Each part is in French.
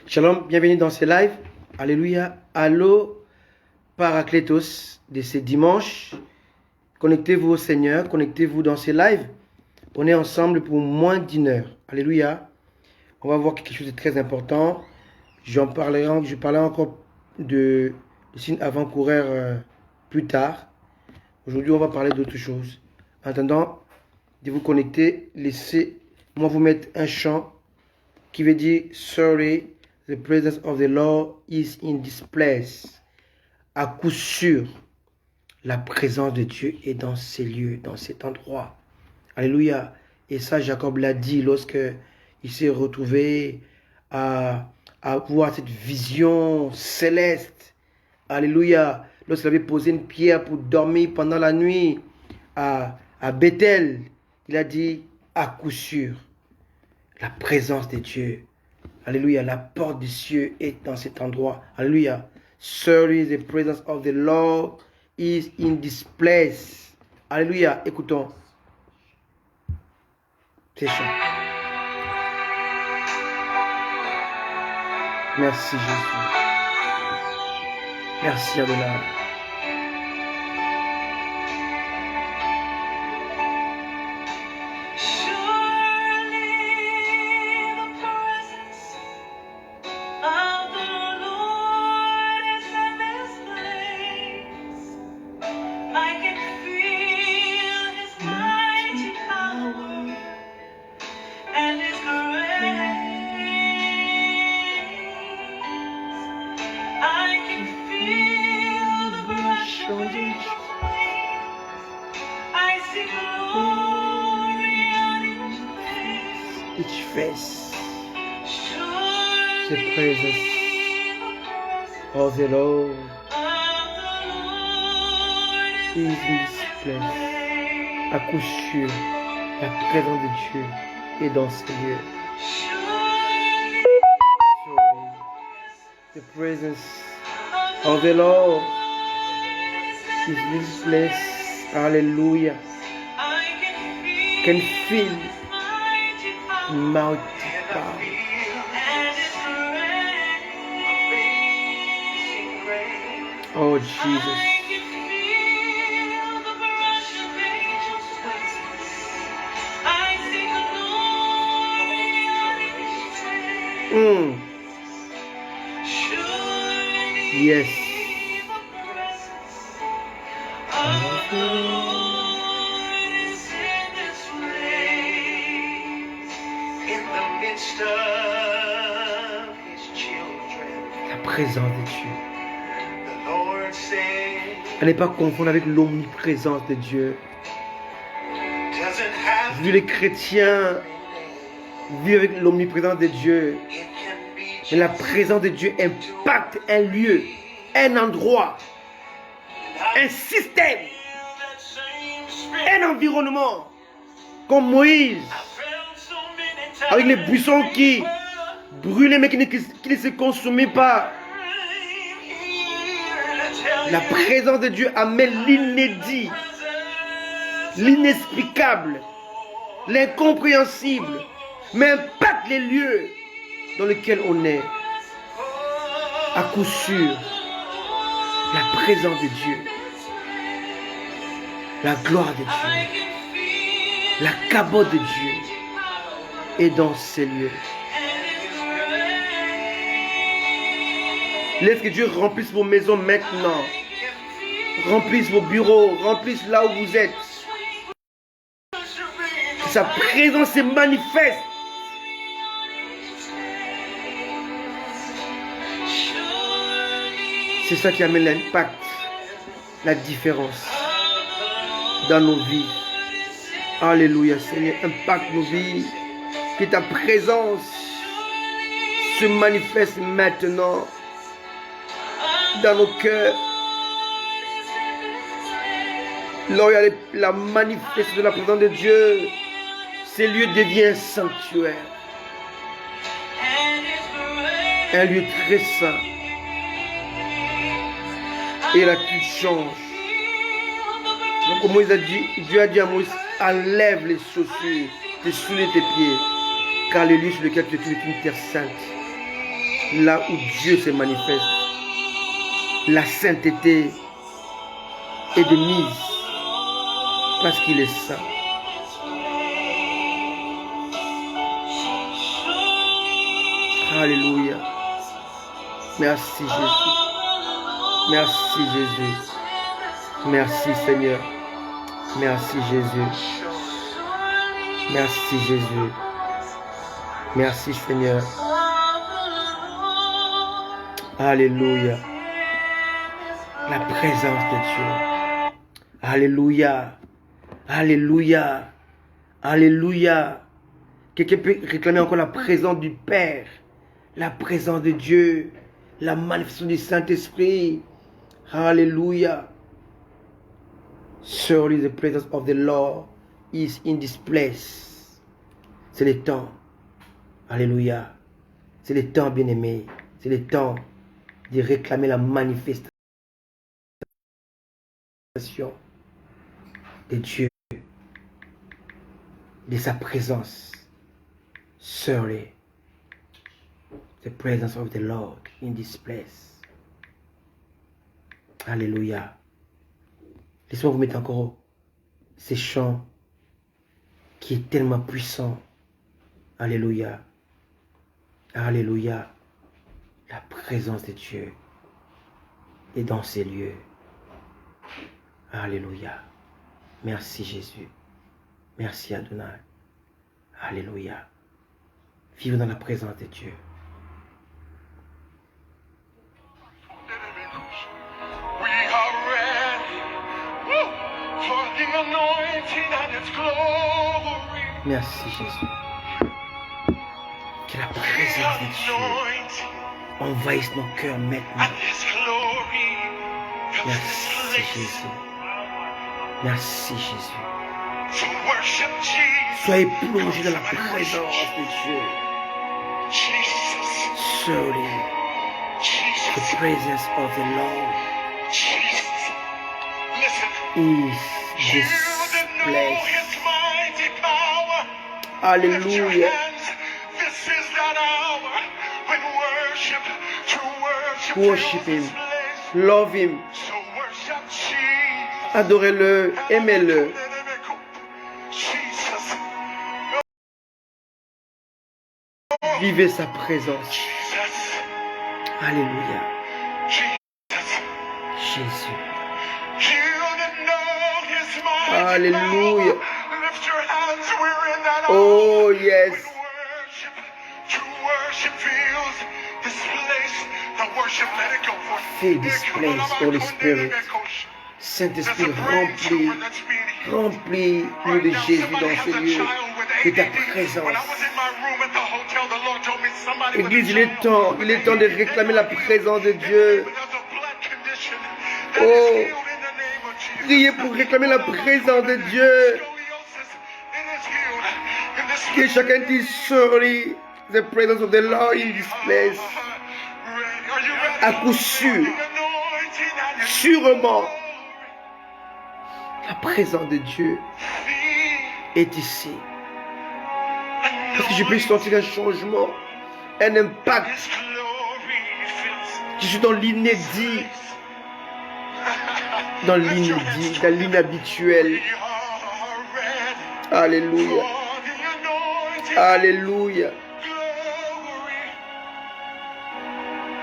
Shalom, bienvenue dans ce live. Alléluia. Allô, Paraclétos de ce dimanche. Connectez-vous au Seigneur, connectez-vous dans ce live. On est ensemble pour moins d'une heure. Alléluia. On va voir quelque chose de très important. Je parlerai encore de signes avant-coureurs plus tard. Aujourd'hui, on va parler d'autre chose. En attendant de vous connecter, laissez-moi vous mettre un chant qui veut dire Sorry, the presence of the Lord is in this place. À coup sûr, la présence de Dieu est dans ces lieux, dans cet endroit. Alléluia. Et ça, Jacob l'a dit lorsque il s'est retrouvé à voir cette vision céleste. Alléluia. Lorsqu'il avait posé une pierre pour dormir pendant la nuit à Bethel, il a dit à coup sûr, la présence de Dieu. Alléluia. La porte des cieux est dans cet endroit. Alléluia. Surely the presence of the Lord is in this place. Alléluia. Écoutons. C'est ça. Merci Jésus. Merci Adonai. Each face, the presence of the Lord is in this place. À coup sûr, la présence de Dieu est dans ce lieu. The presence of the Lord is in this place. Hallelujah. Can feel mighty power. Oh Jesus. Yes. La présence de Dieu. À ne pas confondre avec l'omniprésence de Dieu. Vu les chrétiens vivent avec l'omniprésence de Dieu. Mais la présence de Dieu impacte un lieu, un endroit, un système, un environnement. Comme Moïse, avec les buissons qui brûlaient mais qui ne se consumaient pas. La présence de Dieu amène l'inédit, l'inexplicable, l'incompréhensible, mais impacte les lieux dans lesquels on est. À coup sûr, la présence de Dieu, la gloire de Dieu, la cabote de Dieu est dans ces lieux. Laisse que Dieu remplisse vos maisons maintenant. Remplisse vos bureaux, remplisse là où vous êtes. Que sa présence se manifeste. C'est ça qui amène l'impact, la différence dans nos vies. Alléluia, Seigneur, impacte nos vies. Que ta présence se manifeste maintenant dans nos cœurs. Là où il y a la manifestation de la présence de Dieu, ces lieux deviennent un sanctuaire. Un lieu très saint. Et là, tu changes. Donc, comme Moïse a dit, Dieu a dit à Moïse, enlève les chaussures, tes souliers, tes pieds, car le lieu sur lequel tu es est une terre sainte. là où Dieu se manifeste. La sainteté est de mise parce qu'il est saint. Alléluia. Merci Jésus. Merci Jésus. Merci Seigneur. Merci Jésus. Merci Jésus. Merci Seigneur. Alléluia. La présence de Dieu. Alléluia. Alléluia. Alléluia. Quelqu'un peut réclamer encore la présence du Père. La présence de Dieu. La manifestation du Saint-Esprit. Alléluia. Surely the presence of the Lord is in this place. C'est le temps. Alléluia. C'est le temps, bien-aimé. C'est le temps de réclamer la manifestation de Dieu, de sa présence. Surely the presence of the Lord in this place. Alléluia. Laissez-moi vous mettre encore ces chants qui est tellement puissant. Alléluia. Alléluia. La présence de Dieu est dans ces lieux. Alléluia. Merci Jésus. Merci Adonai. Alléluia. Vivre dans la présence de Dieu. Merci Jésus. Que la présence de Dieu envahisse nos cœurs maintenant. Merci Jésus. Merci Jésus. Soyez plongés dans la présence de Dieu. Surely the presence of the Lord is this place. Alléluia. Worship Him. Love Him. Adorez-le. Aimez-le. Vivez sa présence. Alléluia. Jésus. Alléluia. Oh yes. Fill this place, Holy Spirit. Saint-Esprit, remplis-nous de Jésus dans ce lieu, de ta présence. Église, il est temps de réclamer la présence de Dieu. Oh, priez pour réclamer la présence de Dieu. Que chacun dise surely the presence of the Lord in this place. À coup sûr, sûrement, la présence de Dieu est ici. Parce que je peux sentir un changement, un impact. Je suis dans l'inédit, dans l'inhabituel. Alléluia. Alléluia.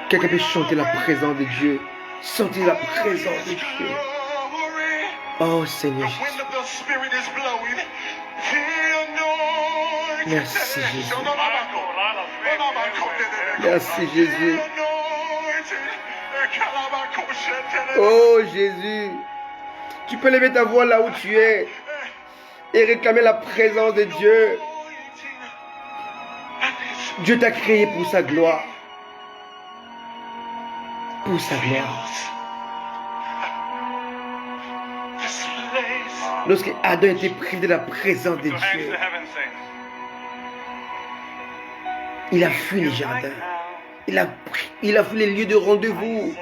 Quelqu'un peut chanter la présence de Dieu. Sentir la présence de Dieu. Oh Seigneur Jésus. Merci Jésus. Merci Jésus. Oh Jésus. Tu peux lever ta voix là où tu es et réclamer la présence de Dieu. Dieu t'a créé pour sa gloire. Pour sa gloire. Lorsque Adam était privé de la présence de Dieu, il a fui les jardins. Il a fui les lieux de rendez-vous.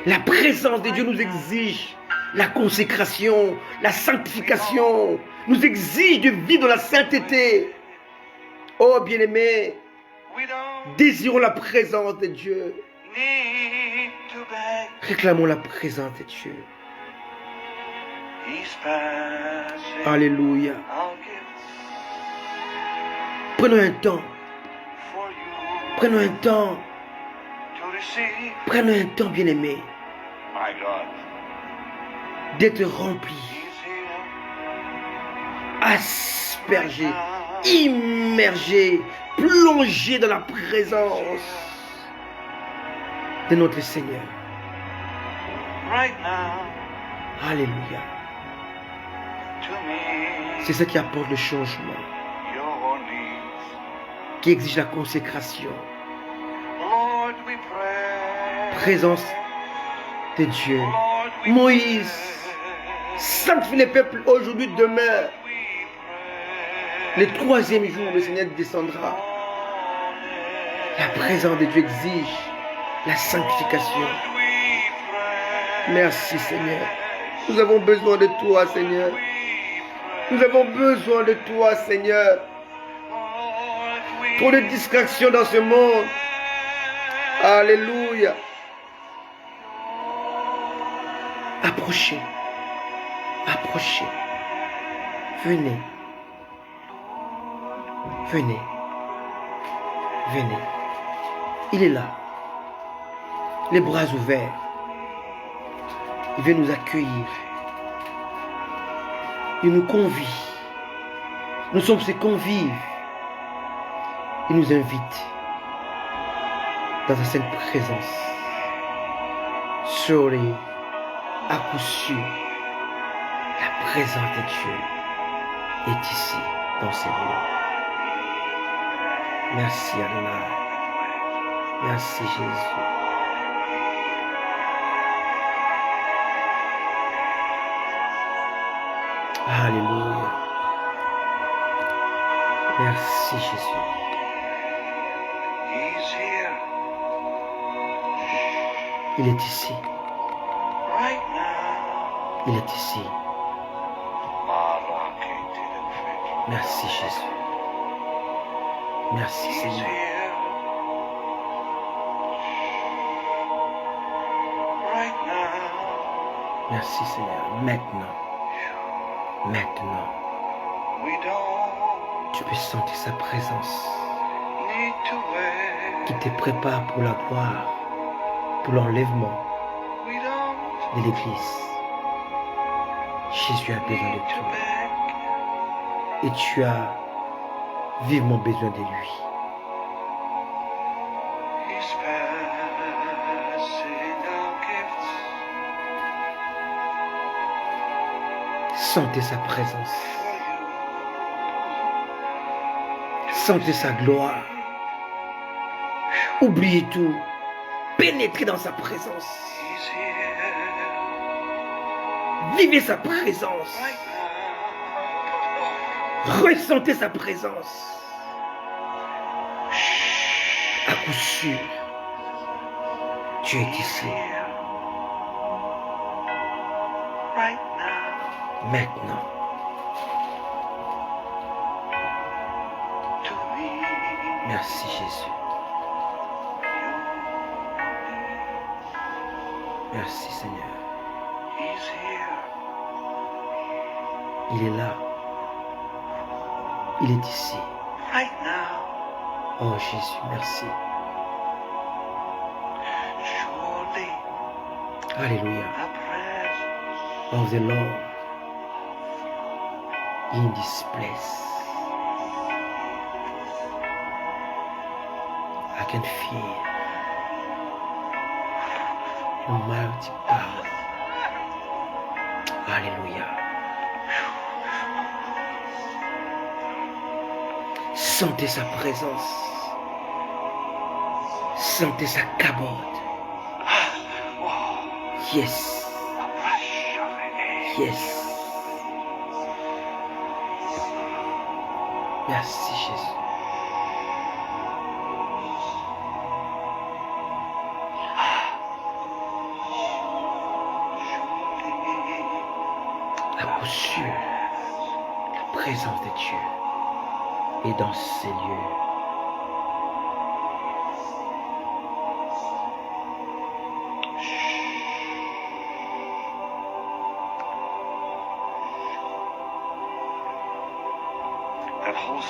La présence de Dieu nous exige la consécration, la sanctification, nous exige de vivre dans la sainteté. Oh bien-aimé, Désirons la présence de Dieu. need to beg. Réclamons la présence de Dieu. He's passing Alléluia. our gifts Prenons un temps. for you Prenons un temps. to receive. Prenons un temps, bien-aimé, My God, d'être rempli, He's here. aspergé, immergé, plongé dans la présence de notre Seigneur. Right now, Alléluia. to me, C'est ça qui apporte le changement, your needs. qui exige la consécration. Lord, we pray. Présence de Dieu. Lord, we Moïse, pray. sanctifie les peuples aujourd'hui, demain. We pray. Le troisième jour, le Seigneur descendra. La présence de Dieu exige la sanctification. Lord, we pray. Merci Seigneur. Nous avons besoin de toi Seigneur. Nous avons besoin de toi Seigneur. Lord, we Trop de distractions dans ce monde. Alléluia. Approchez. Approchez. Venez. Venez. Venez. Il est là. Les bras ouverts. Il vient nous accueillir. Il nous convie. Nous sommes ses convives. Il nous invite dans sa sainte présence. Surely, à coup sûr, la présence de Dieu est ici, dans ces lieux. Merci Adonai. Merci Jésus. Alléluia. Merci Jésus. He's here. Il est ici. Right now. Il est ici. Merci Jésus. Merci He's Seigneur. here. Right now. Merci Seigneur. Maintenant. Maintenant. We don't Tu peux sentir sa présence need to wait. qui te prépare pour la gloire, pour l'enlèvement We don't de l'Église. Jésus a besoin de need to toi beg. et tu as vivement besoin de lui. He's passing our gifts. Sentez sa présence. For you. Sentez sa gloire. Oubliez tout. Pénétrez dans sa présence. He's here. Vivez sa présence. Right now. Ressentez sa présence. À coup sûr, Dieu est ici. Here. Right now. Maintenant. To me. Merci Jésus. Merci Seigneur. He's here. Il est là. Il est ici. Right now. Oh Jésus, merci. Surely Alléluia. the presence Of the Lord in this place. I can feel your mighty power. Alléluia. Sentez sa présence. Sentez sa cabote. Yes. rush of an air. Yes. Merci Jésus. À coup sûr, la présence de Dieu est dans ces lieux.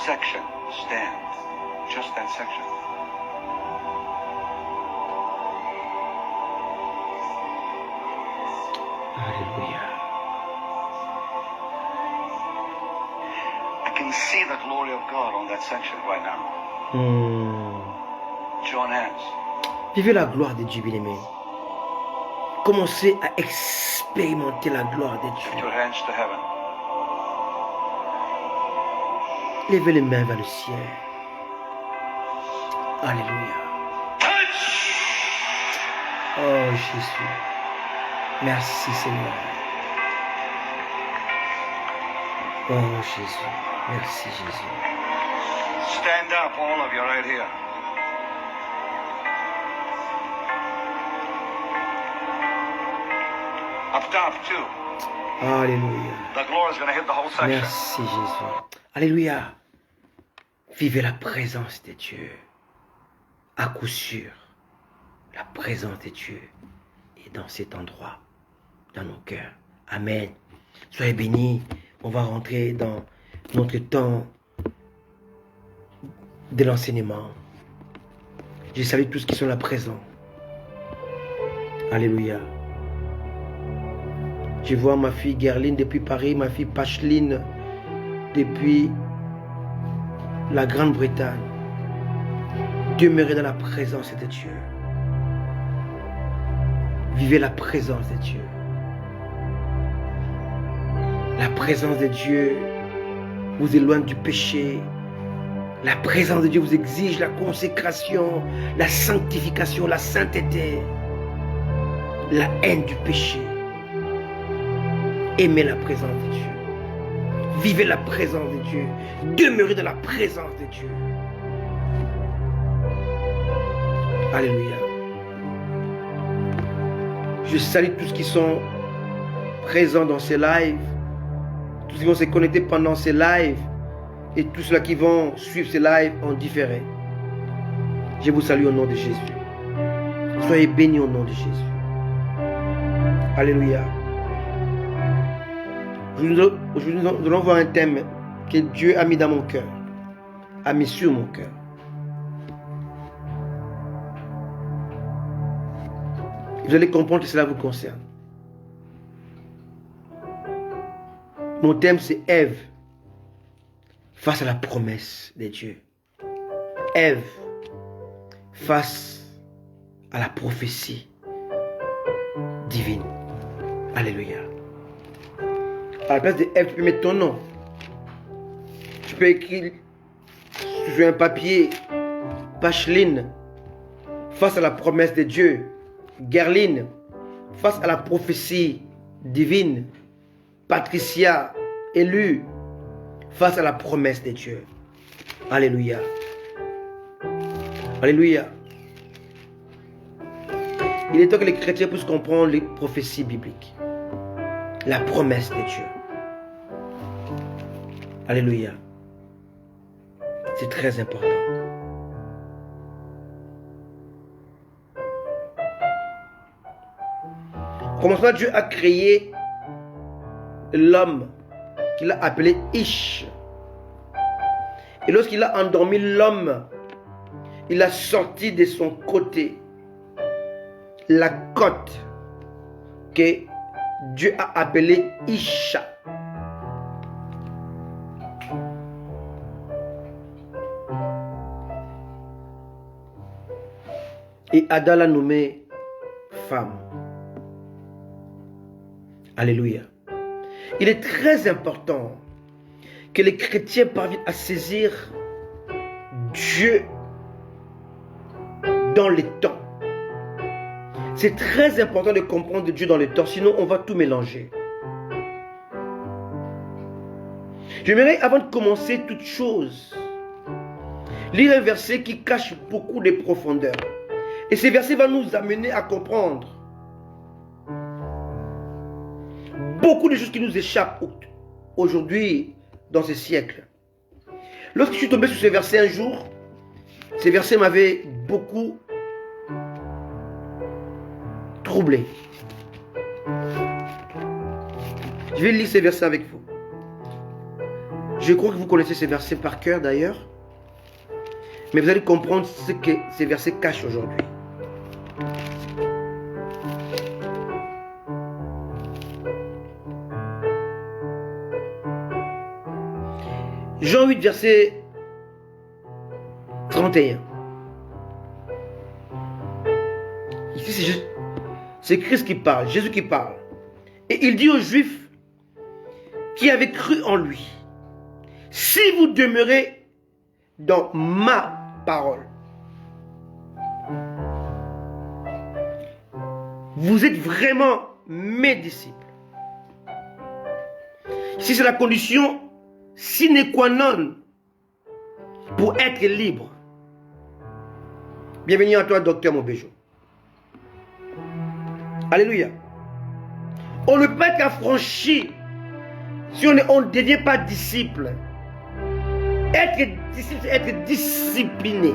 section stand. Just that section. Alléluia. I can see the glory of God on that section right now. Join hands. Vivez la gloire de Dieu, bien-aimé. Commencez à expérimenter la gloire de Lift Dieu. your hands to heaven. Levez les mains vers le ciel. Alléluia. Oh Jésus. Merci Seigneur. Oh Jésus. Merci Jésus. Stand up, all of you, right here. Up top, too. Alléluia. The glory is going to hit the whole section. Merci Jésus. Alléluia. Vivez la présence de Dieu. À coup sûr, la présence de Dieu est dans cet endroit, dans nos cœurs. Amen. Soyez bénis. On va rentrer dans notre temps de l'enseignement. Je salue tous qui sont là présents. Alléluia. Je vois ma fille Gerline depuis Paris, ma fille Pacheline depuis la Grande-Bretagne. Demeurez dans la présence de Dieu. Vivez la présence de Dieu. La présence de Dieu vous éloigne du péché. La présence de Dieu vous exige la consécration, la sanctification, la sainteté, la haine du péché. Aimez la présence de Dieu. Vivez la présence de Dieu. Demeurez dans la présence de Dieu. Alléluia. Je salue tous qui sont présents dans ces lives, tous qui vont se connecter pendant ces lives et tous ceux qui vont suivre ces lives en différé. Je vous salue au nom de Jésus. Soyez bénis au nom de Jésus. Alléluia. Aujourd'hui, nous allons voir un thème que Dieu a mis dans mon cœur, a mis sur mon cœur. Vous allez comprendre que cela vous concerne. Mon thème, c'est Ève face à la promesse de Dieu. Ève face à la prophétie divine. Alléluia. À la place de Ève, tu peux mettre ton nom. Tu peux écrire sur un papier Pacheline face à la promesse de Dieu. Gerline face à la prophétie divine. Patricia élue face à la promesse de Dieu. Alléluia. Alléluia. Il est temps que les chrétiens puissent comprendre les prophéties bibliques. La promesse de Dieu. Alléluia. C'est très important. Commençons, Dieu a créé l'homme qu'il a appelé Ish. Et lorsqu'il a endormi l'homme, il a sorti de son côté la côte que Dieu a appelée Isha. Et Adam l'a nommé femme. Alléluia. Il est très important que les chrétiens parviennent à saisir Dieu dans les temps. C'est très important de comprendre Dieu dans les temps, sinon on va tout mélanger. J'aimerais, avant de commencer toute chose, lire un verset qui cache beaucoup de profondeur. Et ce verset va nous amener à comprendre beaucoup de choses qui nous échappent aujourd'hui dans ce siècle. Lorsque je suis tombé sur ce verset un jour, ce verset m'avait beaucoup troublé. Je vais lire ce verset avec vous. Je crois que vous connaissez ces versets par cœur d'ailleurs. Mais vous allez comprendre ce que ces versets cachent aujourd'hui. Jean 8, verset 31. Ici, c'est Christ qui parle, Jésus qui parle. Et il dit aux Juifs qui avaient cru en lui, si vous demeurez dans ma parole, vous êtes vraiment mes disciples. Ici, c'est la condition sine qua non pour être libre. Bienvenue à toi, docteur Mobejo. Alléluia. On ne peut être affranchi si on ne devient pas disciple. Être disciple, c'est être discipliné.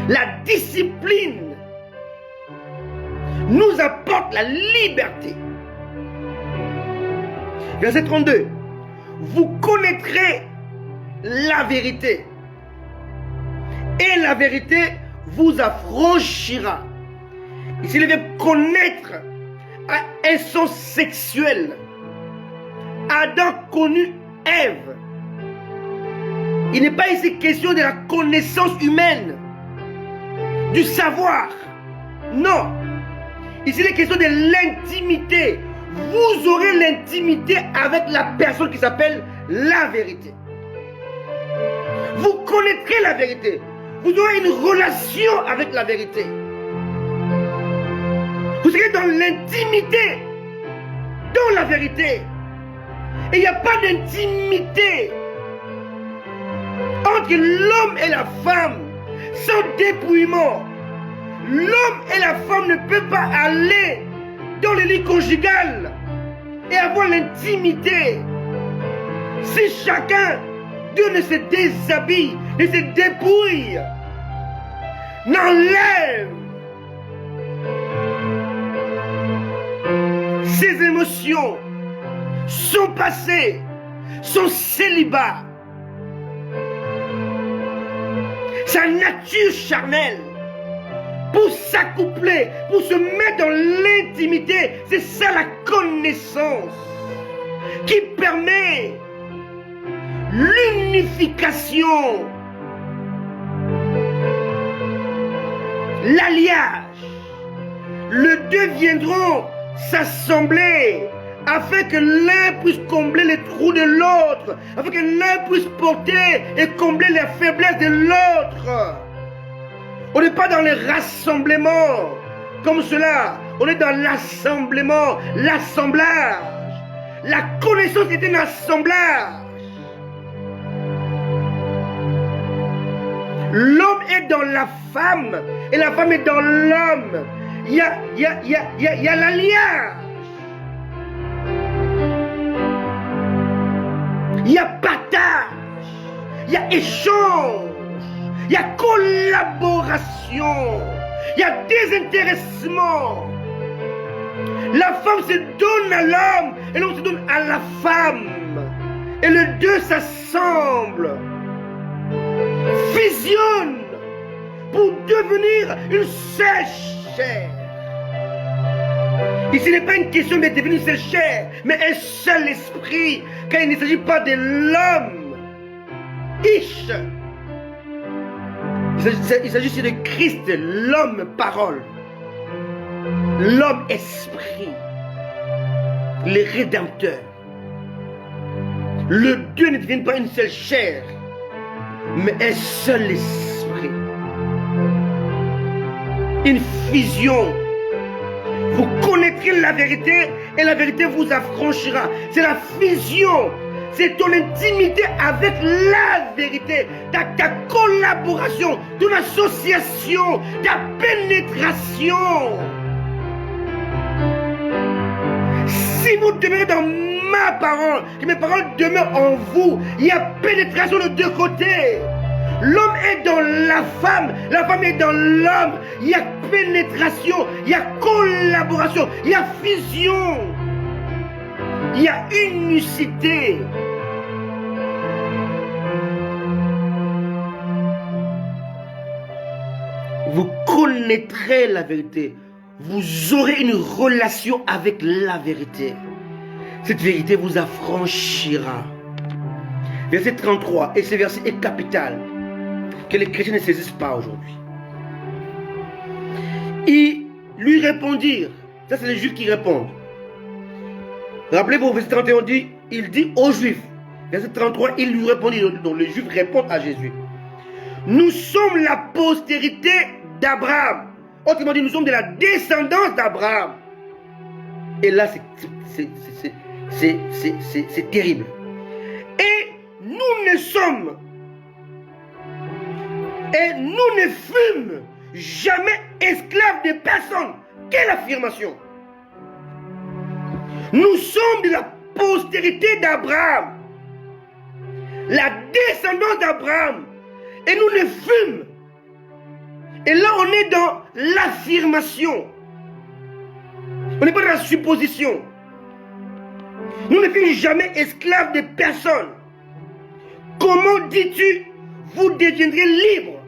La discipline nous apporte la liberté. Verset 32. Vous connaîtrez la vérité. Et la vérité vous affranchira. Ici, le verbe connaître a un sens sexuel. Adam connut Ève. Il n'est pas ici question de la connaissance humaine, du savoir. Non. Ici, il est question de l'intimité. Vous aurez l'intimité avec la personne qui s'appelle la vérité. Vous connaîtrez la vérité. Vous aurez une relation avec la vérité. Vous serez dans l'intimité, dans la vérité. Et il n'y a pas d'intimité entre l'homme et la femme sans dépouillement. L'homme et la femme ne peuvent pas aller dans le lit conjugal et avoir l'intimité si chacun d'eux ne se déshabille, ne se dépouille, n'enlève ses émotions, son passé, son célibat, sa nature charnelle, pour s'accoupler, pour se mettre dans l'intimité. C'est ça la connaissance qui permet l'unification, l'alliage. Les deux viendront s'assembler afin que l'un puisse combler les trous de l'autre, afin que l'un puisse porter et combler les faiblesses de l'autre. On n'est pas dans les rassemblements comme cela. On est dans l'assemblement, l'assemblage. La connaissance est un assemblage. L'homme est dans la femme et la femme est dans l'homme. Il y a l'alliage. Il y a partage. Il y a échange. Il y a collaboration. Il y a désintéressement. La femme se donne à l'homme et l'homme se donne à la femme. Et les deux s'assemblent, fusionnent pour devenir une seule chair. Ici, ce n'est pas une question de devenir une seule chair, mais un seul esprit, car il ne s'agit pas de l'homme. Ish. Il s'agit ici de Christ, l'homme parole, l'homme esprit, le rédempteur. Le Dieu ne devient pas une seule chair, mais un seul esprit. Une fusion. Vous connaîtrez la vérité et la vérité vous affranchira. C'est la fusion. C'est ton intimité avec la vérité, ta collaboration, ton association, ta pénétration. Si vous demeurez dans ma parole, que mes paroles demeurent en vous, il y a pénétration de deux côtés. L'homme est dans la femme est dans l'homme. Il y a pénétration, il y a collaboration, il y a fusion, il y a unicité. Vous connaîtrez la vérité. Vous aurez une relation avec la vérité. Cette vérité vous affranchira. Verset 33, et ce verset est capital, que les chrétiens ne saisissent pas aujourd'hui. Ils lui répondirent, ça c'est les juifs qui répondent. Rappelez-vous, verset 31, il dit aux juifs, verset 33, il lui répondit, donc les juifs répondent à Jésus. Nous sommes la postérité d'Abraham. Autrement dit, nous sommes de la descendance d'Abraham. Et là, c'est terrible. Et nous ne sommes, et nous ne fûmes jamais esclaves de personne. Quelle affirmation! Nous sommes de la postérité d'Abraham, la descendance d'Abraham, et nous ne fûmes. Et là, on est dans l'affirmation. On n'est pas dans la supposition. Nous ne fûmes jamais esclaves de personne. Comment dis-tu, vous deviendrez libres?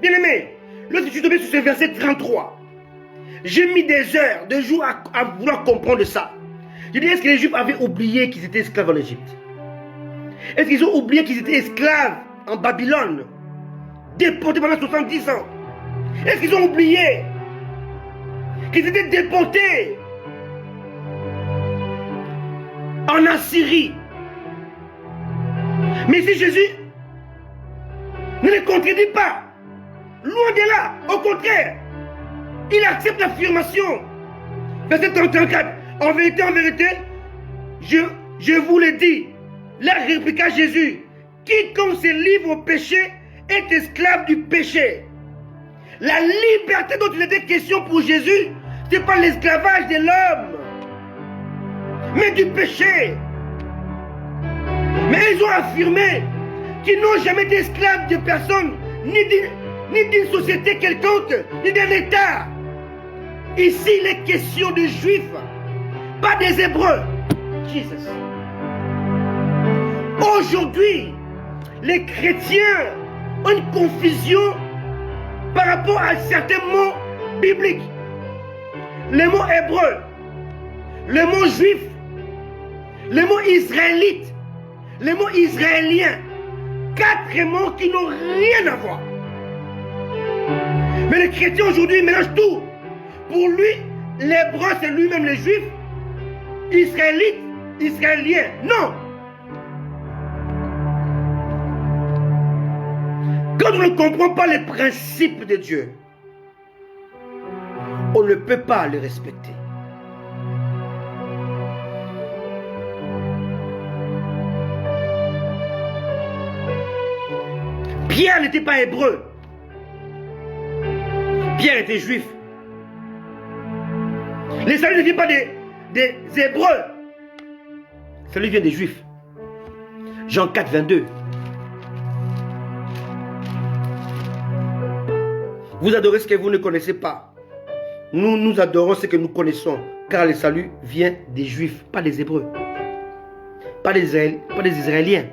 Bien-aimé, lorsque je suis tombé sur ce verset 33, j'ai mis des heures, des jours à vouloir comprendre ça. Je dis, est-ce que les Juifs avaient oublié qu'ils étaient esclaves en Égypte? Est-ce qu'ils ont oublié qu'ils étaient esclaves en Babylone, déportés pendant 70 ans? Est-ce qu'ils ont oublié qu'ils étaient déportés en Assyrie? Mais si Jésus ne les contredit pas, loin de là, au contraire, il accepte l'affirmation. Verset 34, en vérité, je vous le dis, là répliqua Jésus, quiconque se livre au péché est esclave du péché. La liberté dont il était question pour Jésus, ce n'est pas l'esclavage de l'homme, mais du péché. Mais ils ont affirmé qu'ils n'ont jamais été esclaves de personne, ni d'une société quelconque, ni d'un État. Ici, il est question de Juifs, pas des Hébreux. Jesus. Aujourd'hui, les chrétiens ont une confusion par rapport à certains mots bibliques. Le mot hébreu, le mot juif, le mot israélite, le mot israélien. 4 mots qui n'ont rien à voir. Mais les chrétiens aujourd'hui mélangent tout. Pour lui, l'hébreu c'est lui-même le juif, israélite, israélien. Non. Quand on ne comprend pas les principes de Dieu, on ne peut pas les respecter. Pierre n'était pas hébreu. Pierre était juif. Le salut ne vient pas des Hébreux. Le salut vient des Juifs. Jean 4, 22. Vous adorez ce que vous ne connaissez pas. Nous adorons ce que nous connaissons. Car le salut vient des Juifs, pas des Hébreux. Pas des Israéliens.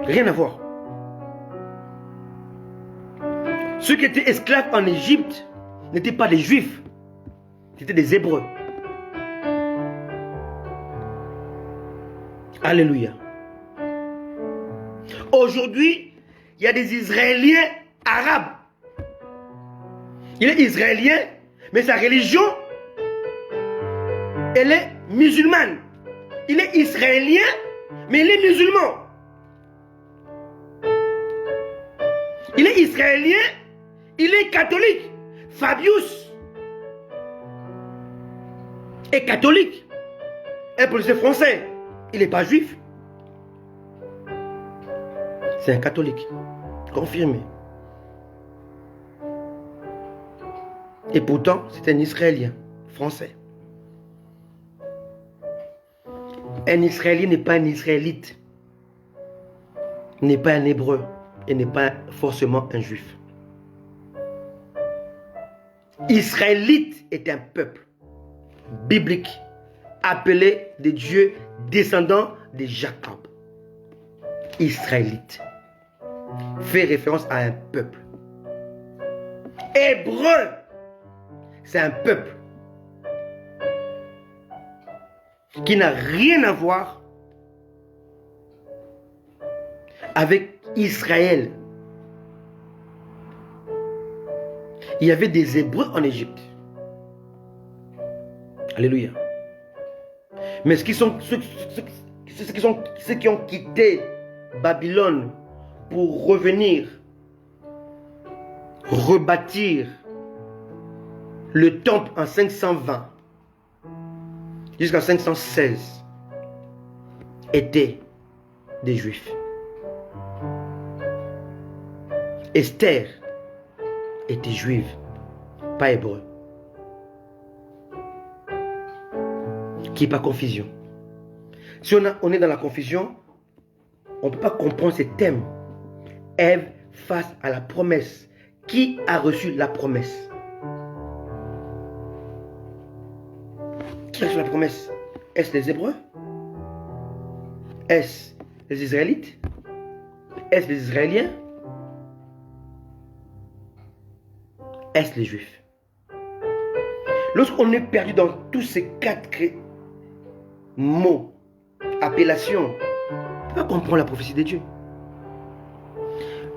Rien à voir. Ceux qui étaient esclaves en Égypte n'étaient pas des Juifs, c'était des Hébreux. Alléluia. Aujourd'hui, il y a des Israéliens arabes. Il est israélien, mais sa religion, elle est musulmane. Il est israélien, mais il est musulman. Il est israélien, il est catholique. Fabius est catholique. Un policier français, il n'est pas juif. C'est un catholique. Confirmé. Et pourtant, c'est un Israélien français. Un Israélien n'est pas un Israélite. N'est pas un Hébreu. Et n'est pas forcément un Juif. Israélite est un peuple biblique appelé de Dieu descendant de Jacob. Israélite. fait référence à un peuple. Hébreu, c'est un peuple qui n'a rien à voir avec Israël. Il y avait des Hébreux en Égypte. Alléluia. Mais ceux qui ont quitté Babylone pour revenir, rebâtir le temple en 520 jusqu'en 516 étaient des Juifs. Esther était juive, pas hébreu. Qu'il n'y ait pas confusion. Si on est dans la confusion, on ne peut pas comprendre ces thèmes. Ève face à la promesse. Qui a reçu la promesse? Qui a reçu la promesse? Est-ce les Hébreux? Est-ce les Israélites? Est-ce les Israéliens? Est-ce les Juifs? Lorsqu'on est perdu dans tous ces quatre mots, appellations, on ne peut pas comprendre la prophétie de Dieu.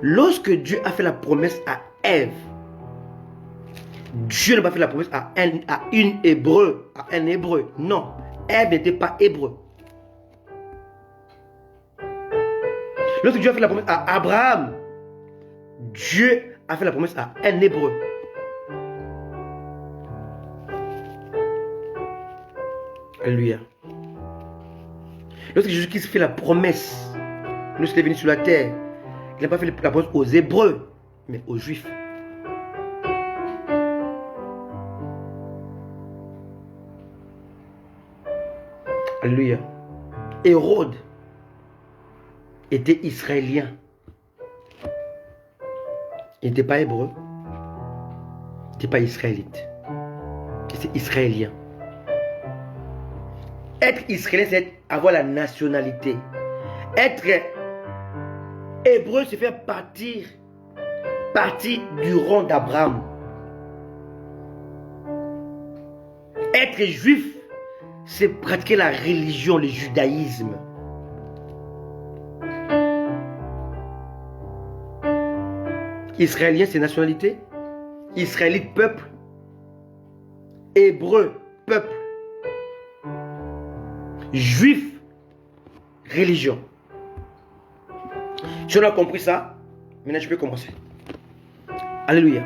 Lorsque Dieu a fait la promesse à Ève, Dieu n'a pas fait la promesse à un hébreu. Non, Ève n'était pas hébreu. Lorsque Dieu a fait la promesse à Abraham, Dieu a fait la promesse à un hébreu. Alléluia. Lorsque Jésus-Christ fait la promesse, lorsqu'il est venu sur la terre, il n'a pas fait la promesse aux Hébreux, mais aux Juifs. Alléluia. Hérode était israélien. Il n'était pas hébreu. Il n'était pas israélite. Il était israélien. Être israélien, c'est avoir la nationalité. Être hébreu, c'est faire partie du rang d'Abraham. Être juif, c'est pratiquer la religion, le judaïsme. Israélien, c'est nationalité. Israélite, peuple. Hébreu, peuple. Juif, religion. Si on a compris ça, maintenant je peux commencer. Alléluia.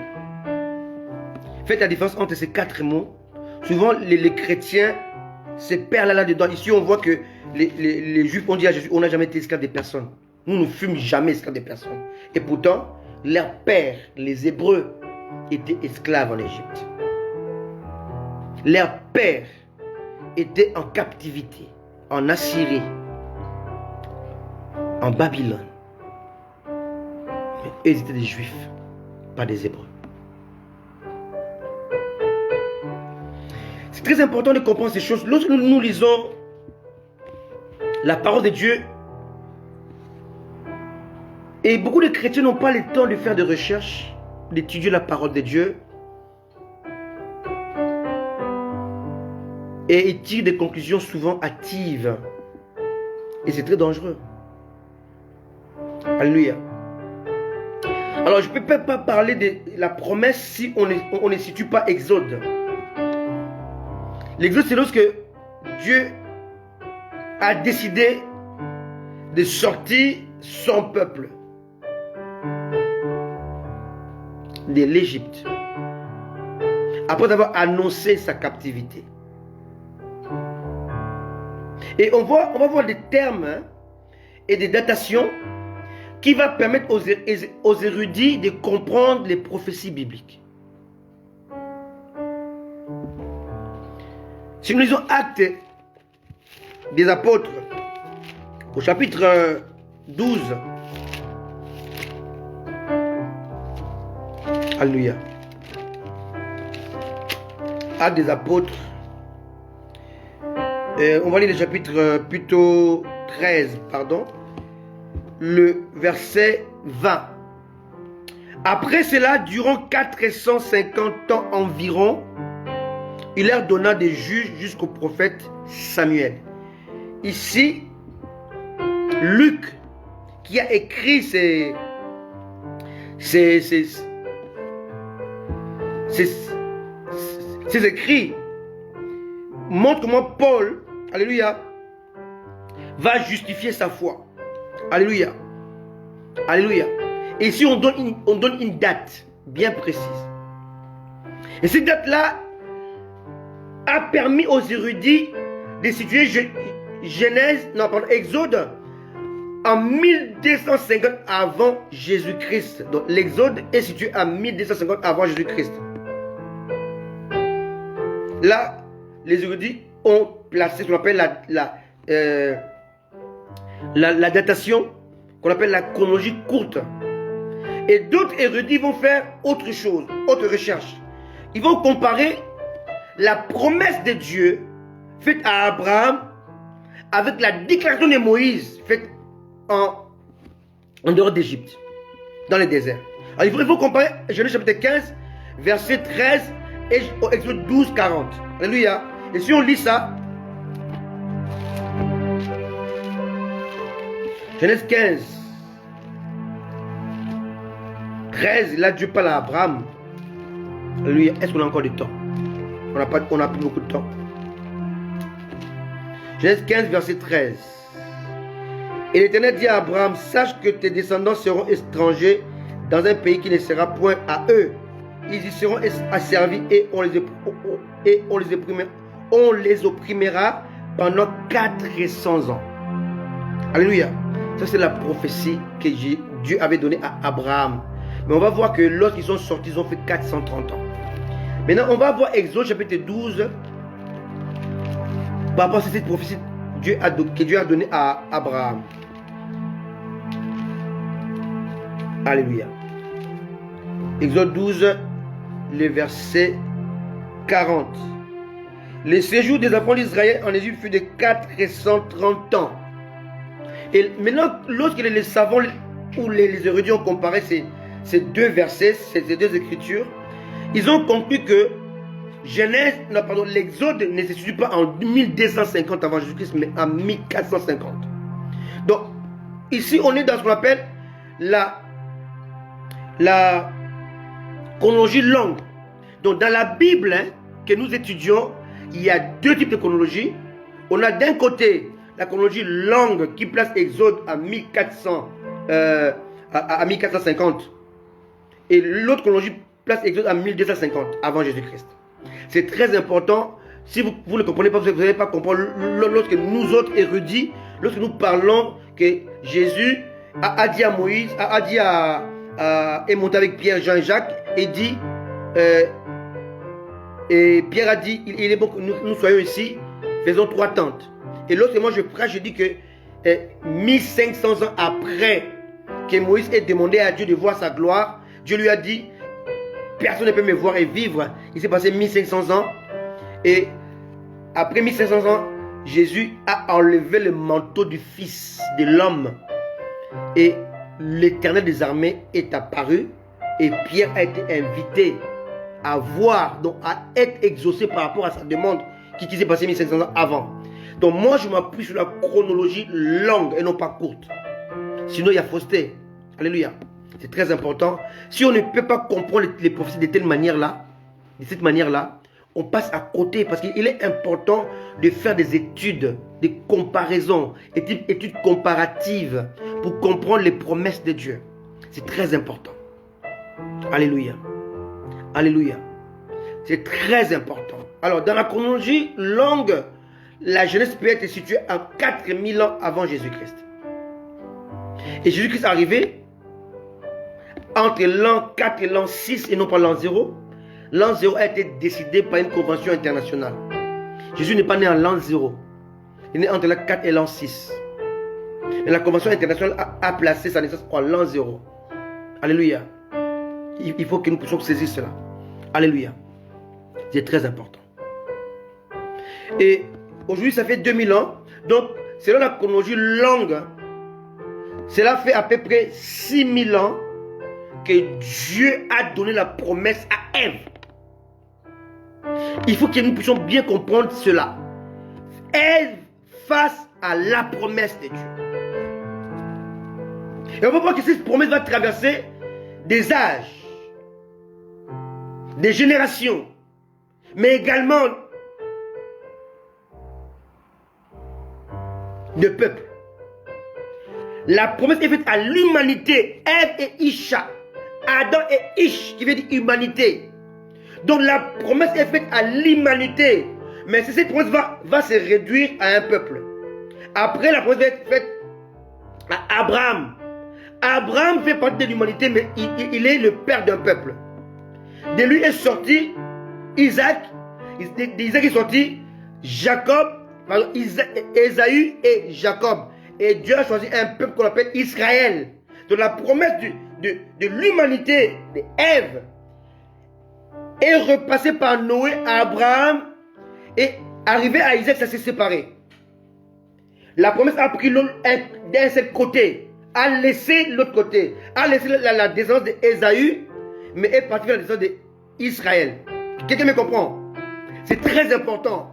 Faites la différence entre ces quatre mots. Souvent, les chrétiens se perdent là-dedans. Ici, on voit que les Juifs ont dit à Jésus, on n'a jamais été esclaves des personnes. Nous ne fûmes jamais esclaves des personnes. Et pourtant, leurs pères, les Hébreux, étaient esclaves en Égypte. Leurs pères étaient en captivité, en Assyrie, en Babylone. Mais eux étaient des Juifs, pas des Hébreux. C'est très important de comprendre ces choses. Lorsque nous lisons la parole de Dieu, et beaucoup de chrétiens n'ont pas le temps de faire des recherches, d'étudier la parole de Dieu, et ils tirent des conclusions souvent hâtives. Et c'est très dangereux. Alléluia. Alors je ne peux pas parler de la promesse si on ne situe pas Exode. L'exode, c'est lorsque Dieu a décidé de sortir son peuple de l'Égypte après avoir annoncé sa captivité. Et on va voir des termes et des datations qui va permettre aux érudits de comprendre les prophéties bibliques. Si nous lisons Actes des Apôtres au chapitre 12, alléluia. Actes des Apôtres, on va lire le chapitre plutôt 13, pardon, le verset 20. Après cela, durant 450 ans environ, il leur donna des juges jusqu'au prophète Samuel. Ici, Luc, qui a écrit ces écrits, montre comment Paul, alléluia, va justifier sa foi. Alléluia. Alléluia. Et ici, on donne une date bien précise. Et cette date-là a permis aux érudits de situer Exode en 1250 avant Jésus-Christ. Donc l'Exode est situé en 1250 avant Jésus-Christ. Là, les érudits ont placé ce qu'on appelle la datation, qu'on appelle la chronologie courte. Et d'autres érudits vont faire autre chose, autre recherche. Ils vont comparer la promesse de Dieu faite à Abraham avec la déclaration de Moïse faite en dehors d'Égypte, dans le désert. Alors il faut comparer Genèse chapitre 15, verset 13 et Exode 12, 40. Alléluia. Et si on lit ça, Genèse 15, 13, là Dieu parle à Abraham. Alléluia. Est-ce qu'on a encore du temps? On n'a plus beaucoup de temps. Genèse 15, verset 13. Et l'Éternel dit à Abraham, sache que tes descendants seront étrangers dans un pays qui ne sera point à eux. Ils y seront asservis et on les opprimera pendant 400 ans. Alléluia. Ça c'est la prophétie que Dieu avait donnée à Abraham. Mais on va voir que lorsqu'ils sont sortis, ils ont fait 430 ans. Maintenant, on va voir Exode chapitre 12. Par rapport à cette prophétie que Dieu a donnée à Abraham. Alléluia. Exode 12, le verset 40. Le séjour des enfants d'Israël en Égypte fut de 430 ans. Et maintenant, lorsque les savants ou les érudits ont comparé ces deux versets, ces deux écritures, ils ont conclu que l'Exode ne se situe pas en 1250 avant Jésus-Christ, mais en 1450. Donc, ici, on est dans ce qu'on appelle la chronologie longue. Donc, dans la Bible que nous étudions, il y a deux types de chronologie. On a d'un côté la chronologie longue qui place Exode à 1450. Et l'autre chronologie place Exode à 1250 avant Jésus-Christ. C'est très important. Si vous ne comprenez pas, vous n'allez pas comprendre lorsque nous autres érudits, lorsque nous parlons que Jésus a dit à Moïse, est monté avec Pierre, Jean et Jacques et dit, et Pierre a dit, il est bon que nous soyons ici, faisons 3 tentes. Et lorsque moi je prêche, je dis que 1500 ans après que Moïse ait demandé à Dieu de voir sa gloire, Dieu lui a dit, personne ne peut me voir et vivre. Il s'est passé 1500 ans. Et après 1500 ans, Jésus a enlevé le manteau du Fils de l'homme. Et l'Éternel des armées est apparu. Et Pierre a été invité à voir, donc à être exaucé par rapport à sa demande qui s'est passée 1500 ans avant. Donc moi, je m'appuie sur la chronologie longue et non pas courte. Sinon, il y a fausseté. Alléluia. C'est très important. Si on ne peut pas comprendre les prophéties de cette manière-là, on passe à côté parce qu'il est important de faire des études, des comparaisons, études comparatives pour comprendre les promesses de Dieu. C'est très important. Alléluia. Alléluia. C'est très important. Alors, dans la chronologie longue, la Genèse peut être située en 4000 ans avant Jésus-Christ. Et Jésus-Christ est arrivé entre l'an 4 et l'an 6 et non pas l'an 0. L'an 0 a été décidé par une convention internationale. Jésus n'est pas né en l'an 0. Il est né entre l'an 4 et l'an 6. Mais la convention internationale a placé sa naissance en l'an 0. Alléluia. Il faut que nous puissions saisir cela. Alléluia. C'est très important. Et aujourd'hui, ça fait 2000 ans. Donc, selon la chronologie longue, Cela fait à peu près 6000 ans que Dieu a donné la promesse à Ève. Il faut que nous puissions bien comprendre cela. Ève face à la promesse de Dieu. Et on va voir que cette promesse va traverser des âges, des générations, mais également de peuples. La promesse est faite à l'humanité, Ève et Isha, Adam et Ish, qui veut dire humanité. Donc la promesse est faite à l'humanité, mais cette promesse va se réduire à un peuple. Après, la promesse va être faite à Abraham. Abraham fait partie de l'humanité, mais il est le père d'un peuple. De lui est sorti Isaac. D'Isaac est sorti Jacob, Ésaü et Jacob. Et Dieu a choisi un peuple qu'on appelle Israël. Donc la promesse de l'humanité d'Ève est repassée par Noé à Abraham et arrivé à Isaac, ça s'est séparé. La promesse a pris d'un seul côté, a laissé l'autre côté, a laissé la descendance d'Ésaü, mais est parti vers la descendance d'Israël. Quelqu'un me comprend? C'est très important.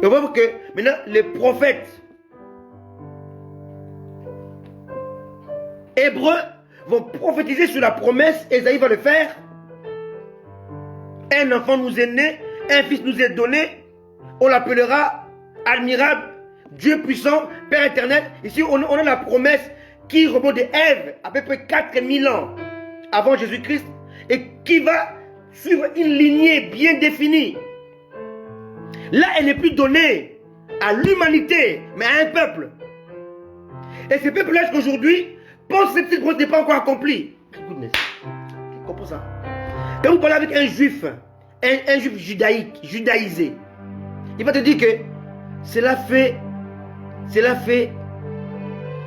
Et on va voir que maintenant les prophètes hébreux vont prophétiser sur la promesse. Ésaïe va le faire. Un enfant nous est né, un fils nous est donné. On l'appellera admirable, Dieu puissant, Père éternel. Ici on a la promesse qui remonte d'Ève à peu près 4000 ans avant Jésus-Christ et qui va suivre une lignée bien définie. Là, elle n'est plus donnée à l'humanité, mais à un peuple. Et ce peuple-là, aujourd'hui, pense que cette promesse n'est pas encore accomplie. Goodness. Tu comprends ça? Quand vous parlez avec un juif, un juif judaïsé, il va te dire que cela fait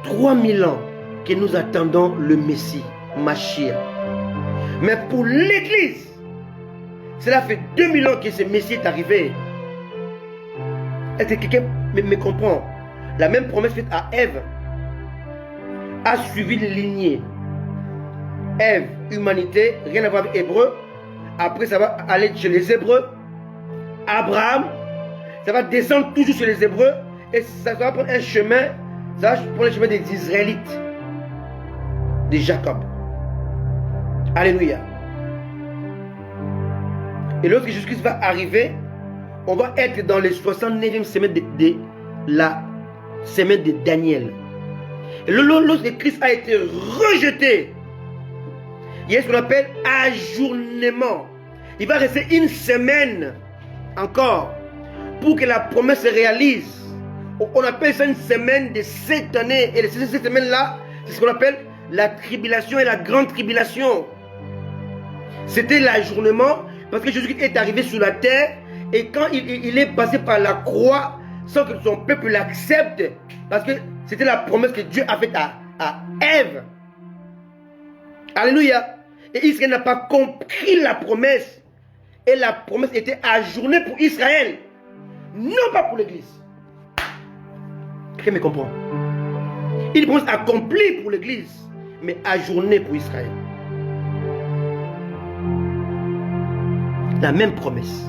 3000 ans que nous attendons le Messie, Mashiach. Mais pour l'Église, cela fait 2000 ans que ce Messie est arrivé. Est-ce que quelqu'un me comprend? La même promesse faite à Ève a suivi les lignées. Ève, humanité, rien à voir avec Hébreu. Après, ça va aller chez les Hébreux. Abraham, ça va descendre toujours chez les Hébreux. Et ça va prendre un chemin. Ça va prendre le chemin des Israélites. De Jacob. Alléluia. Et lorsque Jésus-Christ va arriver, on va être dans les 69e semaine de la semaine de Daniel. Et lorsque Christ a été rejeté, il y a ce qu'on appelle ajournement. Il va rester une semaine encore pour que la promesse se réalise. On appelle ça une semaine de 7 années. Et cette semaine-là, c'est ce qu'on appelle la tribulation et la grande tribulation. C'était l'ajournement parce que Jésus est arrivé sur la terre. Et quand il est passé par la croix, sans que son peuple l'accepte, parce que c'était la promesse que Dieu a faite à Ève. Alléluia. Et Israël n'a pas compris la promesse. Et la promesse était ajournée pour Israël. Non pas pour l'Église. Quelqu'un me comprend? Une promesse accomplie pour l'Église, mais ajournée pour Israël. La même promesse.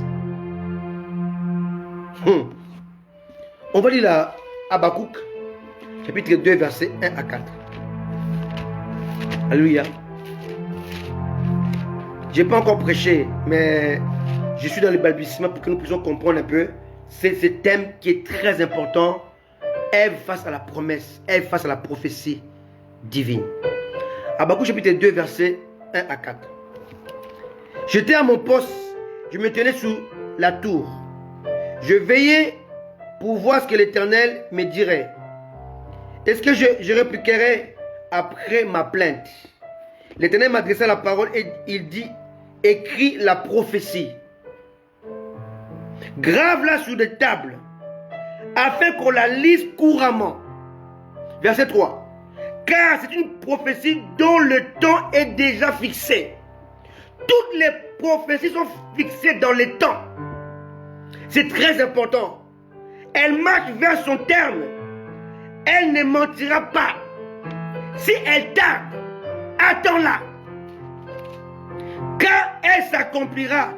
On va lire la Habakkuk, chapitre 2, versets 1 à 4. Alléluia. Je n'ai pas encore prêché, mais je suis dans le balbutiement pour que nous puissions comprendre un peu. C'est ce thème qui est très important. Ève face à la promesse, Ève face à la prophétie divine. Habakkuk, chapitre 2, versets 1 à 4. J'étais à mon poste, je me tenais sous la tour. Je veillais pour voir ce que l'Éternel me dirait. Est-ce que je répliquerai après ma plainte? L'Éternel m'adressa la parole et il dit, écris la prophétie. Grave-la sur des tables, afin qu'on la lise couramment. Verset 3. Car c'est une prophétie dont le temps est déjà fixé. Toutes les prophéties sont fixées dans le temps. C'est très important. Elle marche vers son terme. elle ne mentira pas. Si elle tarde, attends-la. Quand elle s'accomplira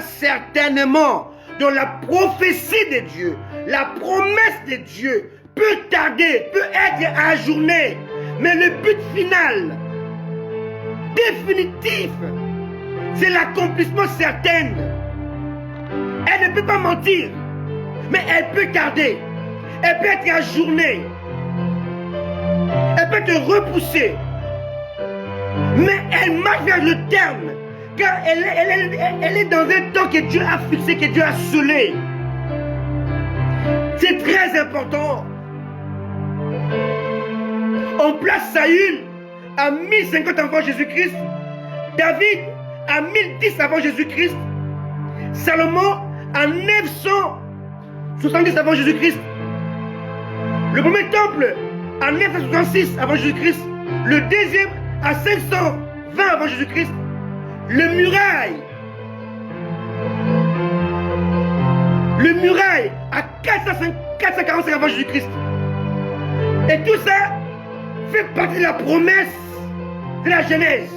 certainement. Dans la prophétie de Dieu, la promesse de Dieu peut tarder, peut être ajournée, mais le but final, définitif, c'est l'accomplissement certain. Elle ne peut pas mentir, mais elle peut tarder, elle peut être ajournée, elle peut être repoussée, mais elle marche vers le terme. Car elle est dans un temps que Dieu a fixé, que Dieu a scellé. C'est très important. On place Saül à 1050 avant Jésus-Christ. David à 1010 avant Jésus-Christ. Salomon à 970 avant Jésus-Christ. Le premier temple à 966 avant Jésus-Christ. Le deuxième à 520 avant Jésus-Christ. Le muraille à 445 avant Jésus-Christ. Et tout ça fait partie de la promesse de la Genèse.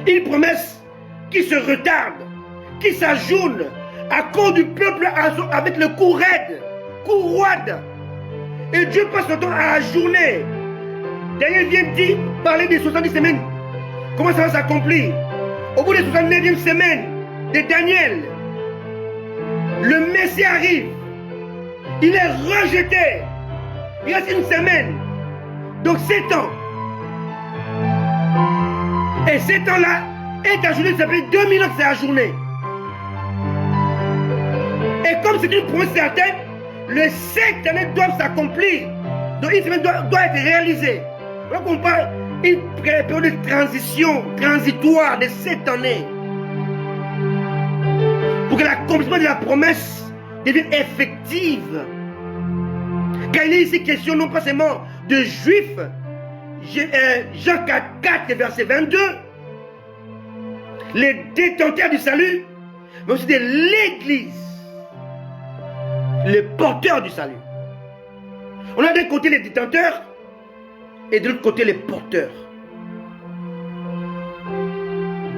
Une promesse qui se retarde, qui s'ajourne à cause du peuple avec le cou raide, cou roide. Et Dieu passe son temps à ajourner. Daniel vient parler des 70 semaines. Comment ça va s'accomplir? Au bout des 69e semaines de Daniel, le Messie arrive. Il est rejeté. Il reste une semaine. Donc 7 ans. Et 7 ans-là est ajourné. Ça fait 2000 ans que c'est ajourné. Et comme c'est une promesse certaine, les 7 années doivent s'accomplir. Donc une semaine doit être réalisée. Donc on parle d'une période de transition, transitoire de 7 années. Pour que l'accomplissement de la promesse devienne effective. Car il est ici question non pas seulement de juifs, Jean 4, verset 22, les détenteurs du salut, mais aussi de l'Église, les porteurs du salut. On a d'un côté les détenteurs et de l'autre côté les porteurs.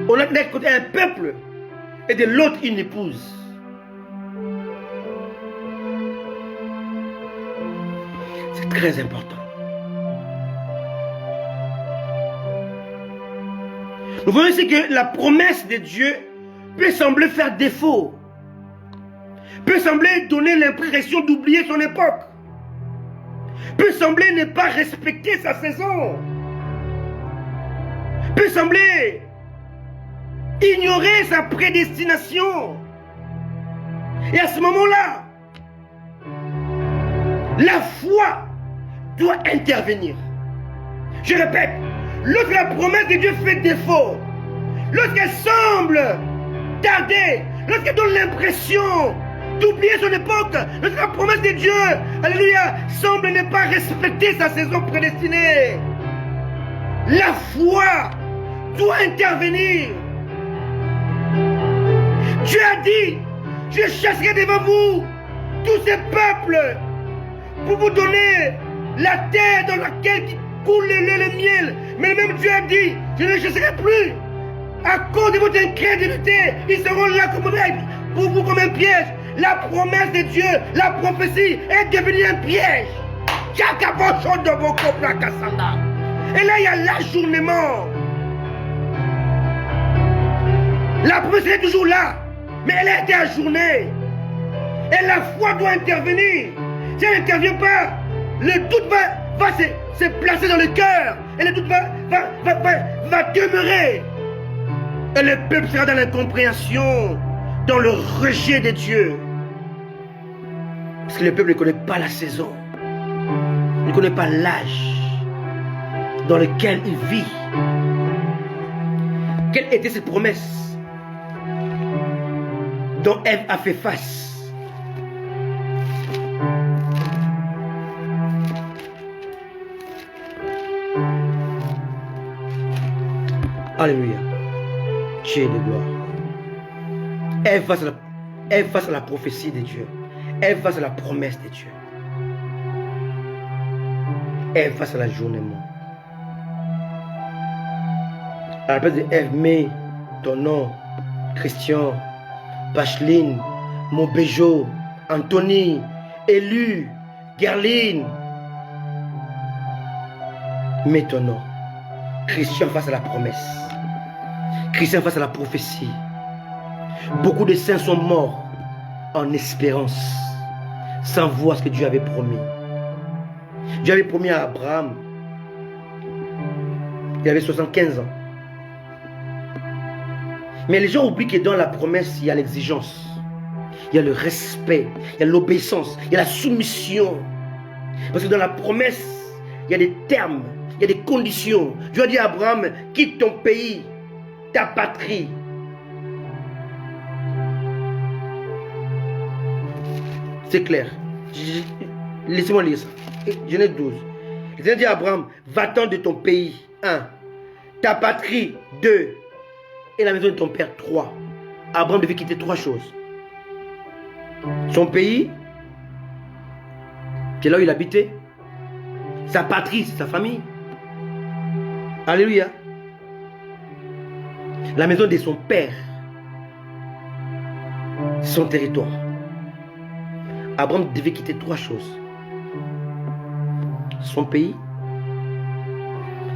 On a d'un côté un peuple et de l'autre une épouse. C'est très important. Nous voyons ici que la promesse de Dieu peut sembler faire défaut, peut sembler donner l'impression d'oublier son époque, peut sembler ne pas respecter sa saison, peut sembler ignorer sa prédestination. Et à ce moment-là, la foi doit intervenir. Je répète, lorsque la promesse de Dieu fait défaut, lorsqu'elle semble tarder, lorsqu'elle donne l'impression d'oublier son époque, lorsque la promesse de Dieu, alléluia, semble ne pas respecter sa saison prédestinée, la foi doit intervenir. Dieu a dit, je chasserai devant vous tous ces peuples pour vous donner la terre dans laquelle coule le lait et le miel. Mais le même Dieu a dit, je ne les chasserai plus. À cause de votre incrédulité, ils seront là pour vous comme un piège. La promesse de Dieu, la prophétie est devenue un piège. Et là, il y a l'ajournement. La promesse est toujours là, mais elle a été ajournée. Et la foi doit intervenir. Si elle n'intervient pas, le doute va se placer dans le cœur. Et le doute va demeurer. Et le peuple sera dans l'incompréhension, dans le rejet de Dieu. Parce que le peuple ne connaît pas la saison. Il ne connaît pas l'âge dans lequel il vit. Quelle était cette promesse dont Ève a fait face? Alléluia. Dieu de gloire. Ève face est face à la prophétie de Dieu. Est face à la promesse de Dieu. Est face à l'ajournement. À la place de Ève, mets ton nom, Christian, Bacheline, Montbéjo, Anthony, Élu, Gerline. Mets ton nom. Christian face à la promesse. Christian face à la prophétie. Beaucoup de saints sont morts en espérance, sans voir ce que Dieu avait promis. Dieu avait promis à Abraham. Il avait 75 ans. Mais les gens oublient que dans la promesse, il y a l'exigence. Il y a le respect. Il y a l'obéissance. Il y a la soumission. Parce que dans la promesse, il y a des termes. Il y a des conditions. Dieu a dit à Abraham, quitte ton pays, ta patrie. C'est clair. Laissez-moi lire ça. Genèse 12. Il a dit à Abraham, va-t'en de ton pays. 1. Ta patrie. 2. Et la maison de ton père. 3. Abraham devait quitter 3 choses. Son pays, c'est là où il habitait. Sa patrie, c'est sa famille. Alléluia. La maison de son père, son territoire. Abraham devait quitter 3 choses. Son pays,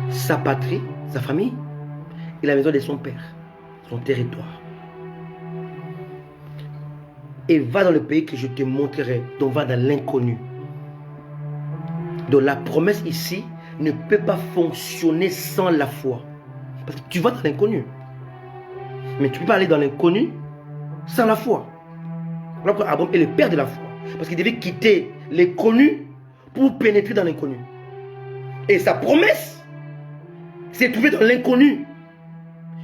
sa patrie, sa famille, et la maison de son père, son territoire. Et va dans le pays que je te montrerai. Donc va dans l'inconnu. Donc la promesse ici ne peut pas fonctionner sans la foi. Parce que tu vas dans l'inconnu. Mais tu ne peux pas aller dans l'inconnu sans la foi. Alors qu'Abraham est le père de la foi. Parce qu'il devait quitter les connus pour pénétrer dans l'inconnu. Et sa promesse s'est trouvée dans l'inconnu.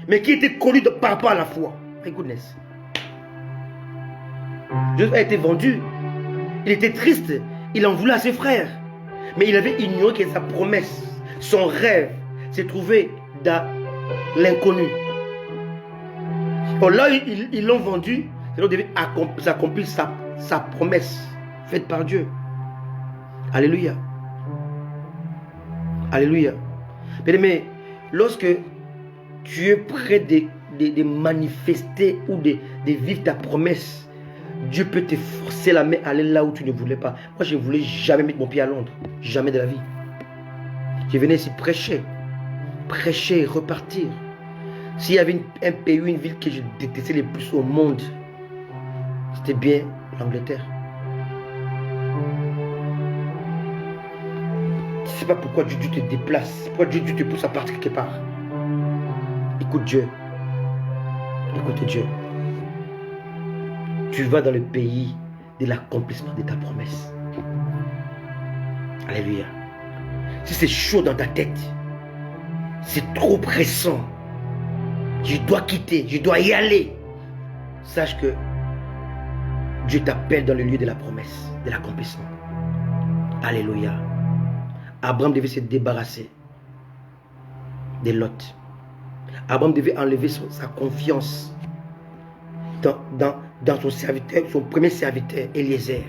Mais qui était connu par rapport à la foi. My goodness. Joseph a été vendu. Il était triste. Il en voulait à ses frères. Mais il avait ignoré que sa promesse, son rêve, s'est trouvé dans l'inconnu. Là, ils l'ont vendu. C'est là où il devait accomplir sa promesse faite par Dieu. Alléluia. Alléluia. Mais lorsque tu es prêt de manifester ou de vivre ta promesse, Dieu peut te forcer la main à aller là où tu ne voulais pas. Moi, je ne voulais jamais mettre mon pied à Londres. Jamais de la vie. Je venais ici prêcher. Prêcher et repartir. S'il y avait un pays ou une ville que je détestais le plus au monde, c'était bien l'Angleterre. Je ne sais pas pourquoi Dieu te déplace. Pourquoi Dieu te pousse à partir quelque part. Écoute Dieu. Écoute Dieu. Tu vas dans le pays de l'accomplissement de ta promesse. Alléluia. Si c'est chaud dans ta tête, c'est trop pressant, je dois quitter, je dois y aller, sache que Dieu t'appelle dans le lieu de la promesse, de l'accomplissement. Alléluia. Abraham devait se débarrasser de Lot. Abraham devait enlever sa confiance dans son serviteur, son premier serviteur, Eliezer.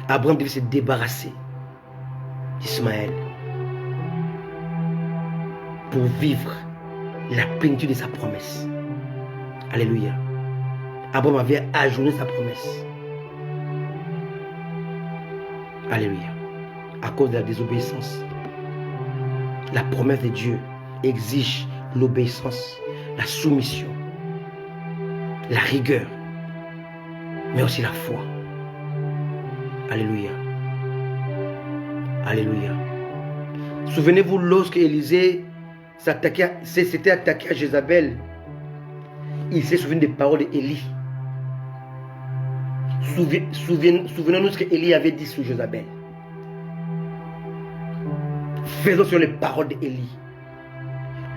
Abraham devait se débarrasser d'Ismaël pour vivre la plénitude de sa promesse. Alléluia. Abraham avait ajourné sa promesse. Alléluia. À cause de la désobéissance. La promesse de Dieu exige l'obéissance, la soumission, la rigueur, mais aussi la foi. Alléluia. Alléluia. Souvenez-vous lorsque Élisée s'était attaqué à Jézabel, il s'est souvenu des paroles d'Élie. Souvenons-nous ce qu'Élie avait dit sur Jézabel. Faisons sur les paroles d'Élie.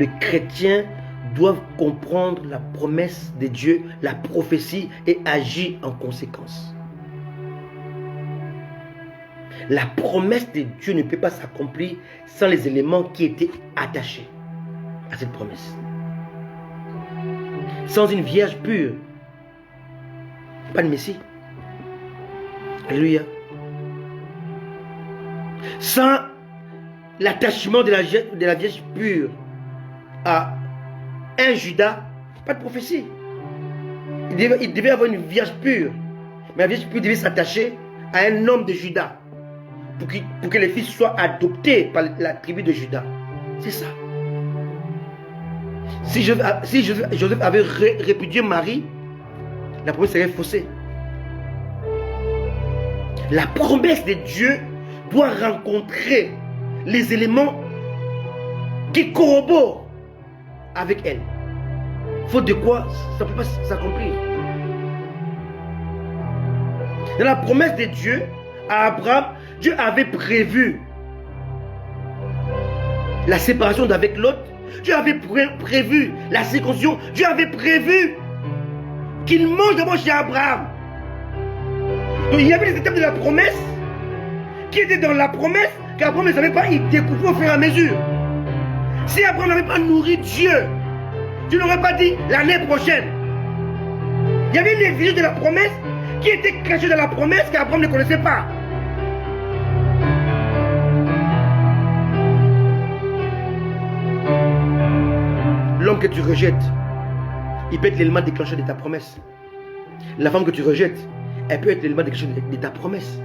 Les chrétiens doivent comprendre la promesse de Dieu, la prophétie et agir en conséquence. La promesse de Dieu ne peut pas s'accomplir sans les éléments qui étaient attachés à cette promesse. Sans une vierge pure, pas de Messie. Alléluia. Sans l'attachement de la Vierge pure à un Judas, pas de prophétie. Il devait avoir une Vierge pure. Mais la Vierge pure devait s'attacher à un homme de Judas pour que les fils soient adoptés par la tribu de Judas. C'est ça. Si Joseph avait répudié Marie, la promesse serait faussée. La promesse de Dieu doit rencontrer les éléments qui corroborent avec elle. Faute de quoi, ça ne peut pas s'accomplir. Dans la promesse de Dieu à Abraham, Dieu avait prévu la séparation d'avec l'autre. Dieu avait prévu la circoncision. Dieu avait prévu qu'il mange d'abord chez Abraham. Donc il y avait les étapes de la promesse qui étaient dans la promesse qu'Abraham ne savait pas, il découvrait au fur et à mesure. Si Abraham n'avait pas nourri Dieu, Dieu n'aurait pas dit l'année prochaine. Il y avait une exigence de la promesse qui était cachée dans la promesse qu'Abraham ne connaissait pas. L'homme que tu rejettes, il peut être l'élément déclencheur de ta promesse. La femme que tu rejettes, elle peut être l'élément déclencheur de ta promesse.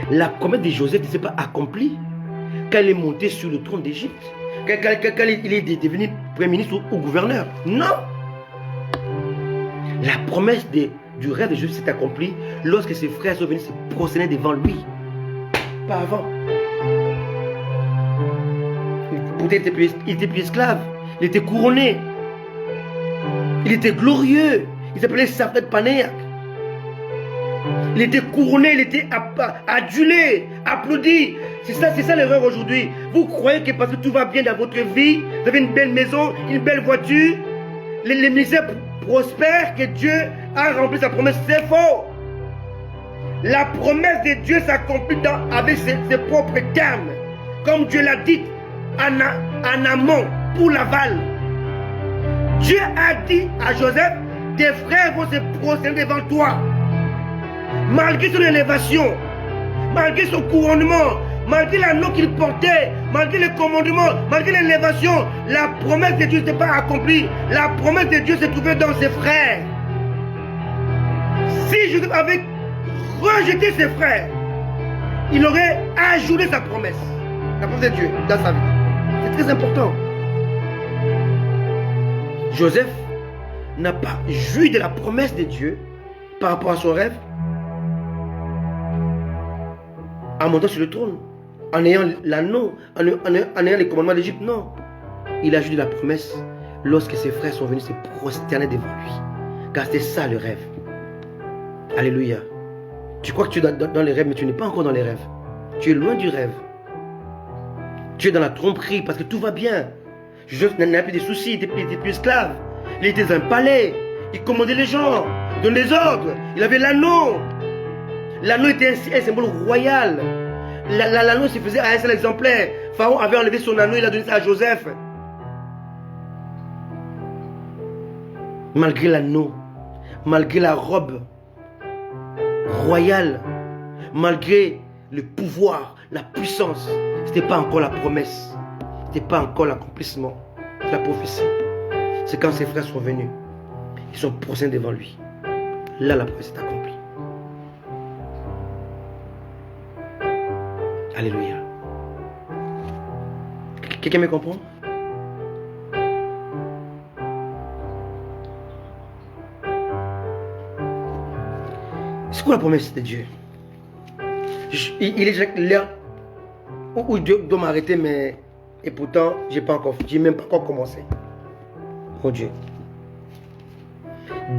La promesse de Joseph ne s'est pas accomplie quand il est monté sur le trône d'Égypte, quand il est devenu premier ministre ou gouverneur. Non. La promesse du rêve de Joseph s'est accomplie lorsque ses frères sont venus se prosterner devant lui. Pas avant. Il était plus esclave. Il était couronné. Il était glorieux. Il s'appelait Safed Panéak. Il était couronné, il était adulé, applaudi. C'est ça l'erreur aujourd'hui. Vous croyez que parce que tout va bien dans votre vie, vous avez une belle maison, une belle voiture, les ministères prospèrent, que Dieu a rempli sa promesse. C'est faux. La promesse de Dieu s'accomplit avec ses propres termes. Comme Dieu l'a dit en amont pour l'aval. Dieu a dit à Joseph, tes frères vont se prosterner devant toi. Malgré son élévation, malgré son couronnement, malgré l'anneau qu'il portait, malgré le commandement, malgré l'élévation, la promesse de Dieu ne s'est pas accomplie. La promesse de Dieu se trouvait dans ses frères. Si Joseph avait rejeté ses frères, il aurait ajouté sa promesse. La promesse de Dieu dans sa vie. C'est très important. Joseph n'a pas joui de la promesse de Dieu par rapport à son rêve en montant sur le trône, en ayant l'anneau, en ayant les commandements d'Égypte. Non. Il a joui de la promesse lorsque ses frères sont venus se prosterner devant lui. Car c'était ça le rêve. Alléluia. Tu crois que tu es dans les rêves, mais tu n'es pas encore dans les rêves. Tu es loin du rêve. Tu es dans la tromperie parce que tout va bien. Joseph n'avait plus de soucis, il était plus esclave. Il était dans un palais. Il commandait les gens, il donnait des ordres. Il avait l'anneau. L'anneau était un symbole royal. L'anneau se faisait à un seul exemplaire. Pharaon avait enlevé son anneau, il a donné ça à Joseph. Malgré l'anneau, malgré la robe royale, malgré le pouvoir, la puissance, ce n'était pas encore la promesse. Ce n'était pas encore l'accomplissement de la prophétie. C'est quand ses frères sont venus, ils sont prosternés devant lui. Là, la promesse est accomplie. Alléluia. Quelqu'un me comprend? C'est quoi la promesse de Dieu? Il est l'heure où Dieu doit m'arrêter, mais et pourtant, je n'ai même pas encore commencé. Mon Dieu.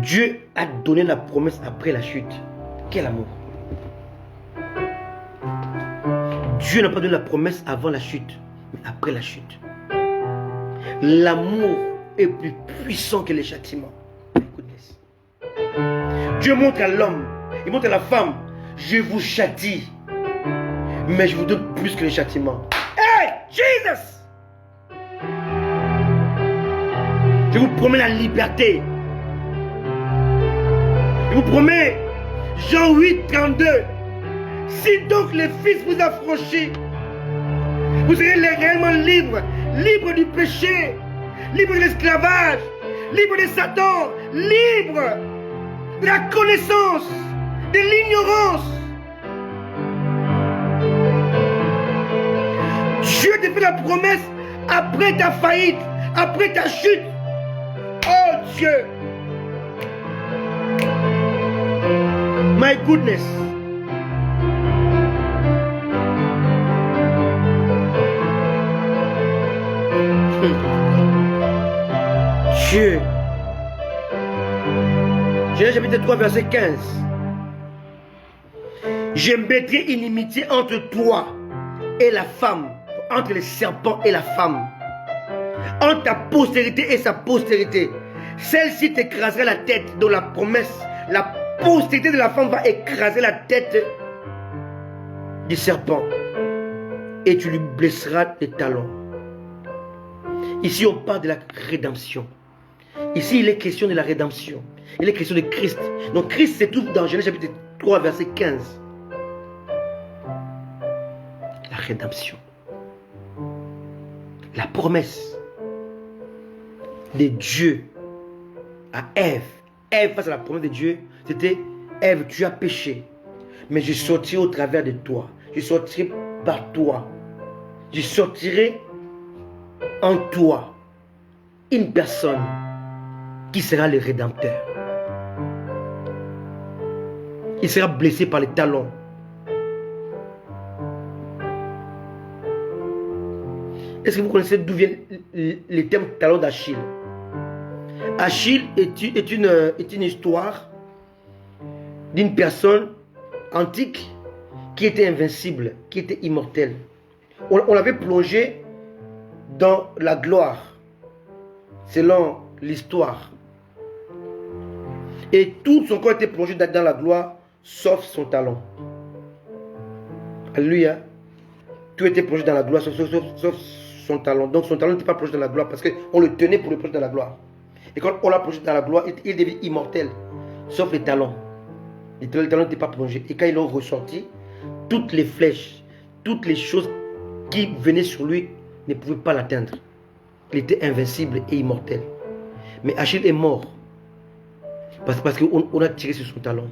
Dieu a donné la promesse après la chute. Quel amour. Dieu n'a pas donné la promesse avant la chute, mais après la chute. L'amour est plus puissant que les châtiments. Dieu montre à l'homme, il montre à la femme, je vous châtie, mais je vous donne plus que les châtiments. Hey, Jesus! Je vous promets la liberté. Je vous promets, Jean 8, 32. Si donc le Fils vous a franchi, vous serez réellement libres. Libres du péché, libres de l'esclavage, libres de Satan, libres de la connaissance, de l'ignorance. Dieu te fait la promesse après ta faillite, après ta chute. Oh Dieu. My goodness. Dieu. Genèse chapitre 3 verset 15. Je mettrai inimitié entre toi et la femme, entre le serpent et la femme, entre ta postérité et sa postérité. Celle-ci t'écrasera la tête. Donc la promesse, la postérité de la femme va écraser la tête du serpent et tu lui blesseras les talons. Ici on parle de la rédemption. Ici il est question de la rédemption. Il est question de Christ. Donc Christ se trouve dans Genèse chapitre 3 verset 15. La rédemption. La promesse de Dieu à Ève. Ève face à la promesse de Dieu, c'était Ève, tu as péché, mais je sortirai au travers de toi. Je sortirai par toi. Je sortirai en toi une personne qui sera le Rédempteur. Il sera blessé par les talons. Est-ce que vous connaissez d'où vient le terme talon d'Achille? Achille est une histoire d'une personne antique qui était invincible, qui était immortelle. On l'avait plongé dans la gloire, selon l'histoire. Et tout son corps était plongé dans la gloire, sauf son talon. Alléluia. Tout était plongé dans la gloire, sauf son talon. Donc son talon n'était pas plongé dans la gloire parce qu'on le tenait pour le plonger dans la gloire. Et quand on l'a plongé dans la gloire, il devient immortel, sauf les talons. Les talons n'étaient pas plongés. Et quand ils l'ont ressorti, toutes les flèches, toutes les choses qui venaient sur lui ne pouvaient pas l'atteindre. Il était invincible et immortel. Mais Achille est mort parce qu'on a tiré sur son talon.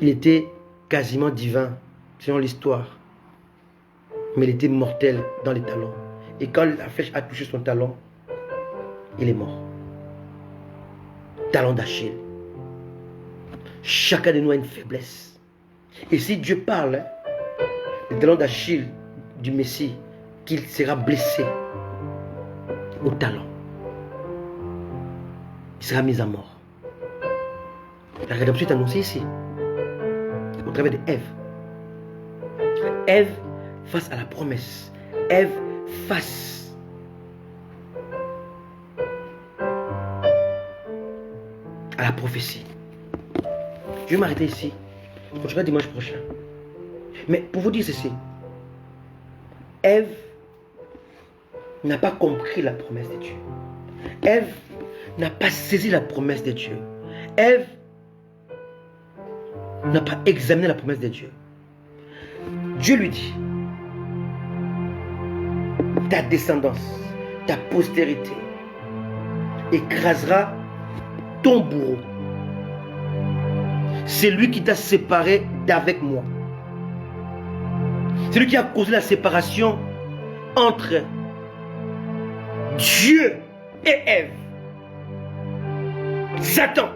Il était quasiment divin, selon l'histoire. Mais il était mortel dans les talons. Et quand la flèche a touché son talon, il est mort. Talon d'Achille. Chacun de nous a une faiblesse. Et si Dieu parle, le talon d'Achille du Messie, qu'il sera blessé au talon, il sera mis à mort. La rédemption est annoncée ici, au travers d'Ève. Ève face à la promesse. Ève face à la prophétie. Je vais m'arrêter ici. On continuera dimanche prochain. Mais pour vous dire ceci, Ève n'a pas compris la promesse de Dieu. Ève n'a pas saisi la promesse de Dieu. Ève n'a pas examiné la promesse de Dieu. Dieu lui dit, ta descendance, ta postérité écrasera ton bourreau. C'est lui qui t'a séparé d'avec moi. C'est lui qui a causé la séparation entre Dieu et Ève. Satan.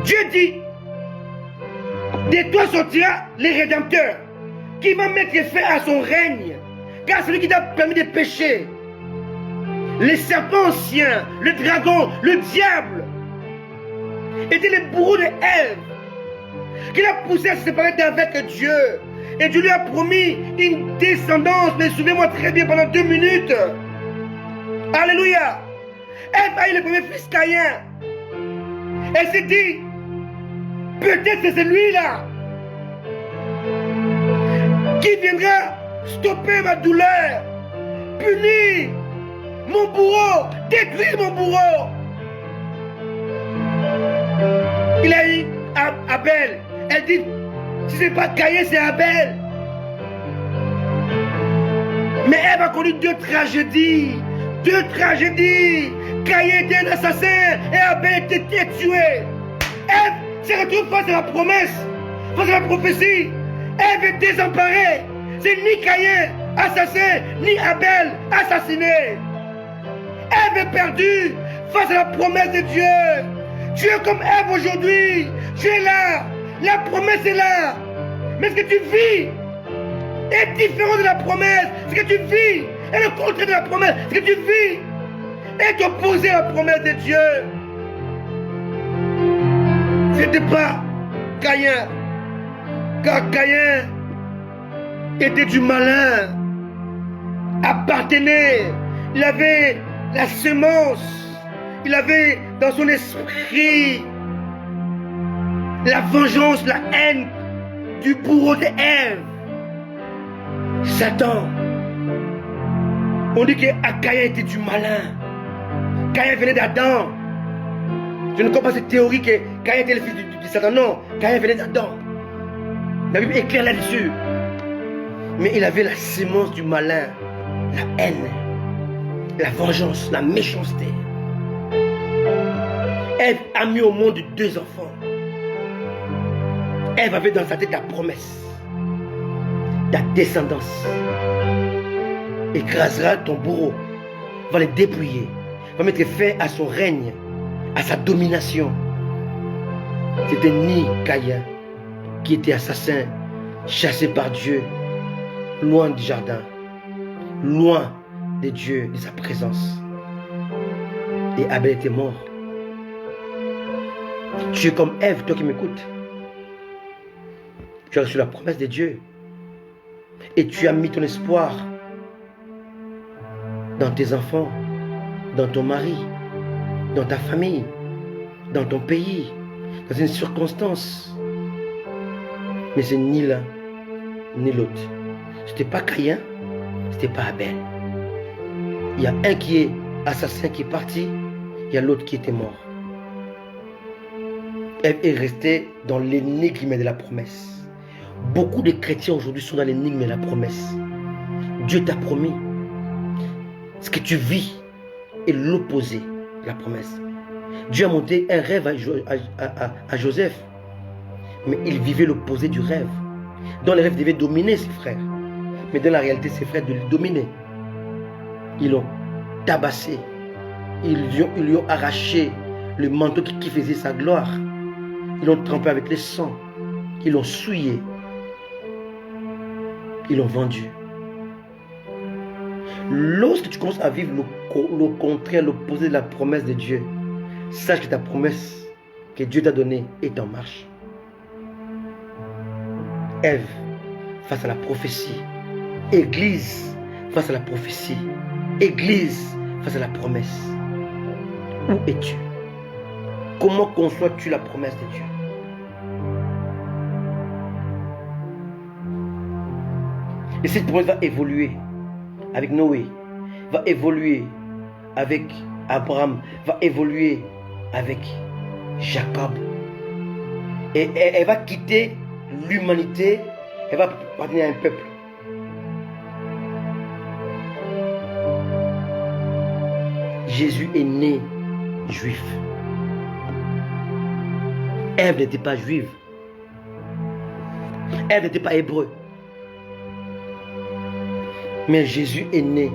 Dieu dit, de toi sortira le Rédempteur qui va mettre fin à son règne, car c'est lui qui t'a permis de pécher. Les serpents anciens, le dragon, le diable était le bourreau de Ève qui l'a poussé à se séparer d'avec Dieu. Et Dieu lui a promis une descendance. Mais souvenez-moi très bien pendant 2 minutes. Alléluia. Ève a eu le premier fils Caïn. Elle s'est dit, peut-être c'est celui-là qui viendra stopper ma douleur, punir mon bourreau, détruis mon bourreau. Il a eu Abel. Elle dit, si ce n'est pas Caïn, c'est Abel. Mais Ève a connu deux tragédies. Deux tragédies. Caïn était un assassin et Abel était tué. Ève s'est retrouvée face à la promesse, face à la prophétie. Ève est désemparée. C'est ni Caïn, assassin, ni Abel, assassiné. Ève est perdue face à la promesse de Dieu. Tu es comme Ève aujourd'hui. Tu es là. La promesse est là. Mais ce que tu vis est différent de la promesse. Ce que tu vis est le contraire de la promesse. Ce que tu vis est opposé à la promesse de Dieu. Ce n'était pas Caïn. Car Caïn était du malin. Appartenait. Il avait la semence. Il avait dans son esprit la vengeance, la haine du bourreau de Ève. Satan. On dit que Caïn était du malin. Caïn venait d'Adam. Je ne comprends pas cette théorie que Caïn était le fils de Satan. Non, Caïn venait d'Adam. La Bible est claire là-dessus. Mais il avait la sémence du malin, la haine, la vengeance, la méchanceté. Ève a mis au monde deux enfants. Ève avait dans sa tête la promesse. Ta descendance écrasera ton bourreau, va le dépouiller, va mettre fin à son règne, à sa domination. C'était ni Caïn qui était assassin, chassé par Dieu, loin du jardin, loin de Dieu, de sa présence. Et Abel était mort. Tu es comme Ève, toi qui m'écoutes. Tu as reçu la promesse de Dieu. Et tu as mis ton espoir dans tes enfants, dans ton mari, dans ta famille, dans ton pays, dans une circonstance. Mais c'est ni l'un, ni l'autre. C'était pas Caïn, c'était pas Abel. Il y a un qui est assassin qui est parti, il y a l'autre qui était mort. Ève est restée dans l'énigme de la promesse. Beaucoup de chrétiens aujourd'hui sont dans l'énigme de la promesse. Dieu t'a promis. Ce que tu vis est l'opposé de la promesse. Dieu a monté un rêve à Joseph. Mais il vivait l'opposé du rêve. Dans le rêve, il devait dominer ses frères. Mais dans la réalité, ses frères devaient le dominer. Ils l'ont tabassé. Ils lui ont arraché le manteau qui faisait sa gloire. Ils l'ont trempé avec le sang. Ils l'ont souillé. Ils l'ont vendu. Lorsque tu commences à vivre le contraire, l'opposé de la promesse de Dieu, sache que ta promesse que Dieu t'a donnée est en marche. Ève face à la prophétie. Église face à la prophétie. Église face à la promesse. Où es-tu? Comment conçois-tu la promesse de Dieu? Et cette promesse va évoluer avec Noé, va évoluer avec Abraham, va évoluer avec Jacob. Et elle va quitter l'humanité, elle va appartenir à un peuple. Jésus est né juif. Ève n'était pas juive. Ève n'était pas hébreu. Mais Jésus est né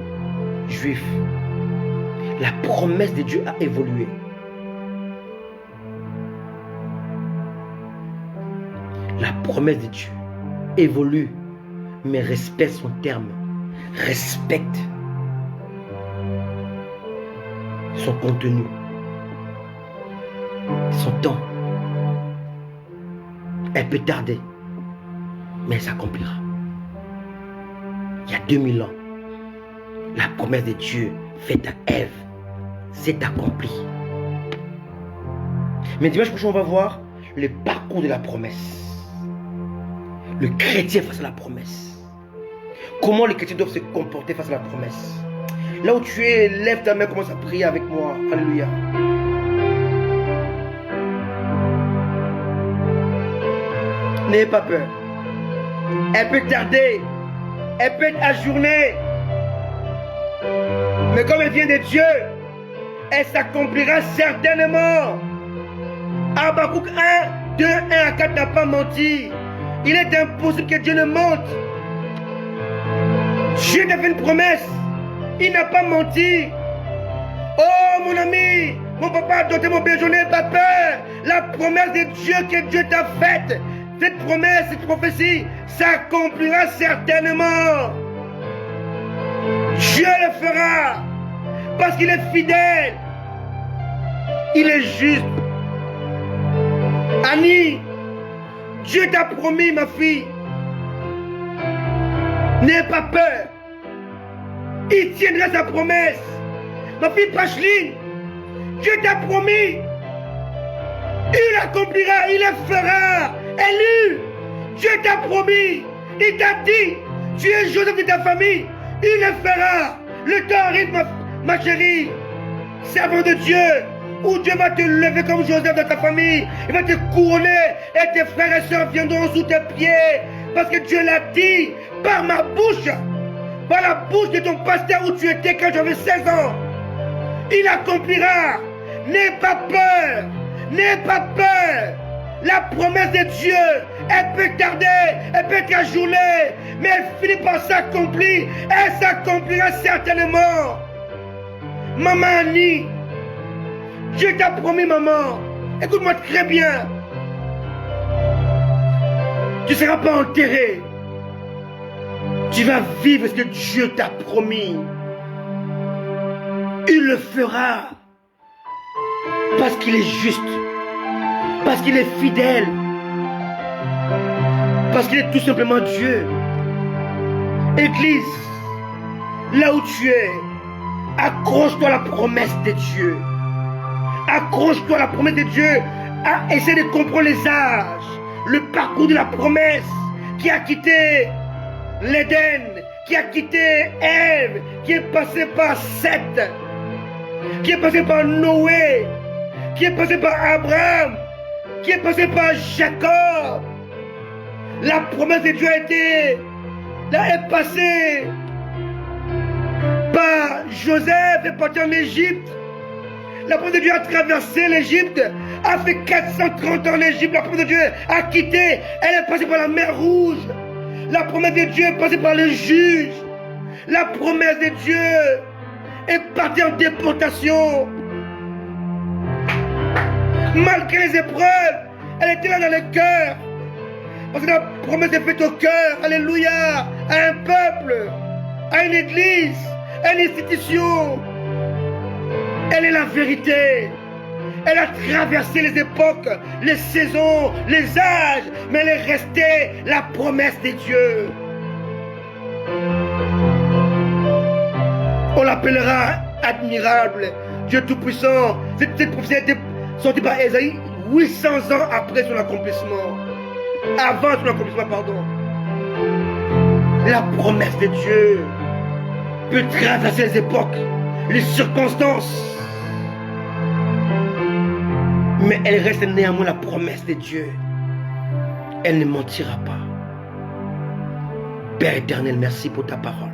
juif. La promesse de Dieu a évolué. La promesse de Dieu évolue, mais respecte son terme. Respecte son contenu, son temps. Elle peut tarder, mais elle s'accomplira. Il y a 2000 ans, la promesse de Dieu faite à Ève s'est accomplie. Mais dimanche prochain, on va voir le parcours de la promesse. Le chrétien face à la promesse. Comment les chrétiens doivent se comporter face à la promesse. Là où tu es, lève ta main, commence à prier avec moi. Alléluia. N'ayez pas peur. Elle peut tarder. Elle peut être ajournée. Mais comme elle vient de Dieu, elle s'accomplira certainement. Habakkuk 1, 2, 1 à 4 n'a pas menti. Il est impossible que Dieu ne mente. Dieu t'a fait une promesse. Il n'a pas menti. Oh mon ami, mon papa a doté mon bébé, je n'ai pas peur. La promesse de Dieu que Dieu t'a faite, cette promesse, cette prophétie s'accomplira certainement. Dieu le fera parce qu'il est fidèle. Il est juste. Annie, Dieu t'a promis, ma fille. N'aie pas peur. Il tiendra sa promesse. Ma fille Pacheline, Dieu t'a promis. Il accomplira, il le fera. Élu, Dieu t'a promis. Il t'a dit, tu es Joseph de ta famille. Il le fera. Le temps arrive, ma chérie. Servant de Dieu, où Dieu va te lever comme Joseph de ta famille. Il va te couronner et tes frères et sœurs viendront sous tes pieds. Parce que Dieu l'a dit par ma bouche. Par la bouche de ton pasteur où tu étais quand j'avais 16 ans. Il accomplira. N'aie pas peur. N'aie pas peur. La promesse de Dieu, elle peut tarder, elle peut être ajournée, mais elle finit par s'accomplir. Elle s'accomplira certainement. Maman Annie, Dieu t'a promis, maman. Écoute-moi très bien. Tu ne seras pas enterré. Tu vas vivre ce que Dieu t'a promis. Il le fera. Parce qu'il est juste. Parce qu'il est fidèle. Parce qu'il est tout simplement Dieu. Église, là où tu es, accroche-toi à la promesse de Dieu. Accroche-toi à la promesse de Dieu. Essaie de comprendre les âges, le parcours de la promesse qui a quitté l'Éden, qui a quitté Ève, qui est passé par Seth, qui est passé par Noé, qui est passé par Abraham, qui est passé par Jacob. La promesse de Dieu a été, là est passée par Joseph et parti en Égypte. La promesse de Dieu a traversé l'Égypte, a fait 430 ans en Égypte. La promesse de Dieu a quitté, elle est passée par la mer Rouge. La promesse de Dieu est passée par les juges. La promesse de Dieu est partie en déportation. Malgré les épreuves, elle était là dans le cœur. Parce que la promesse est faite au cœur, alléluia, à un peuple, à une église, à une institution. Elle est la vérité. Elle a traversé les époques, les saisons, les âges, mais elle est restée la promesse de Dieu. On l'appellera admirable, Dieu Tout-Puissant. Cette prophétie a été sortie par Ésaïe 800 ans après son accomplissement. Avant son accomplissement, pardon. La promesse de Dieu peut traverser les époques, les circonstances. Mais elle reste néanmoins la promesse de Dieu. Elle ne mentira pas. Père éternel, merci pour ta parole.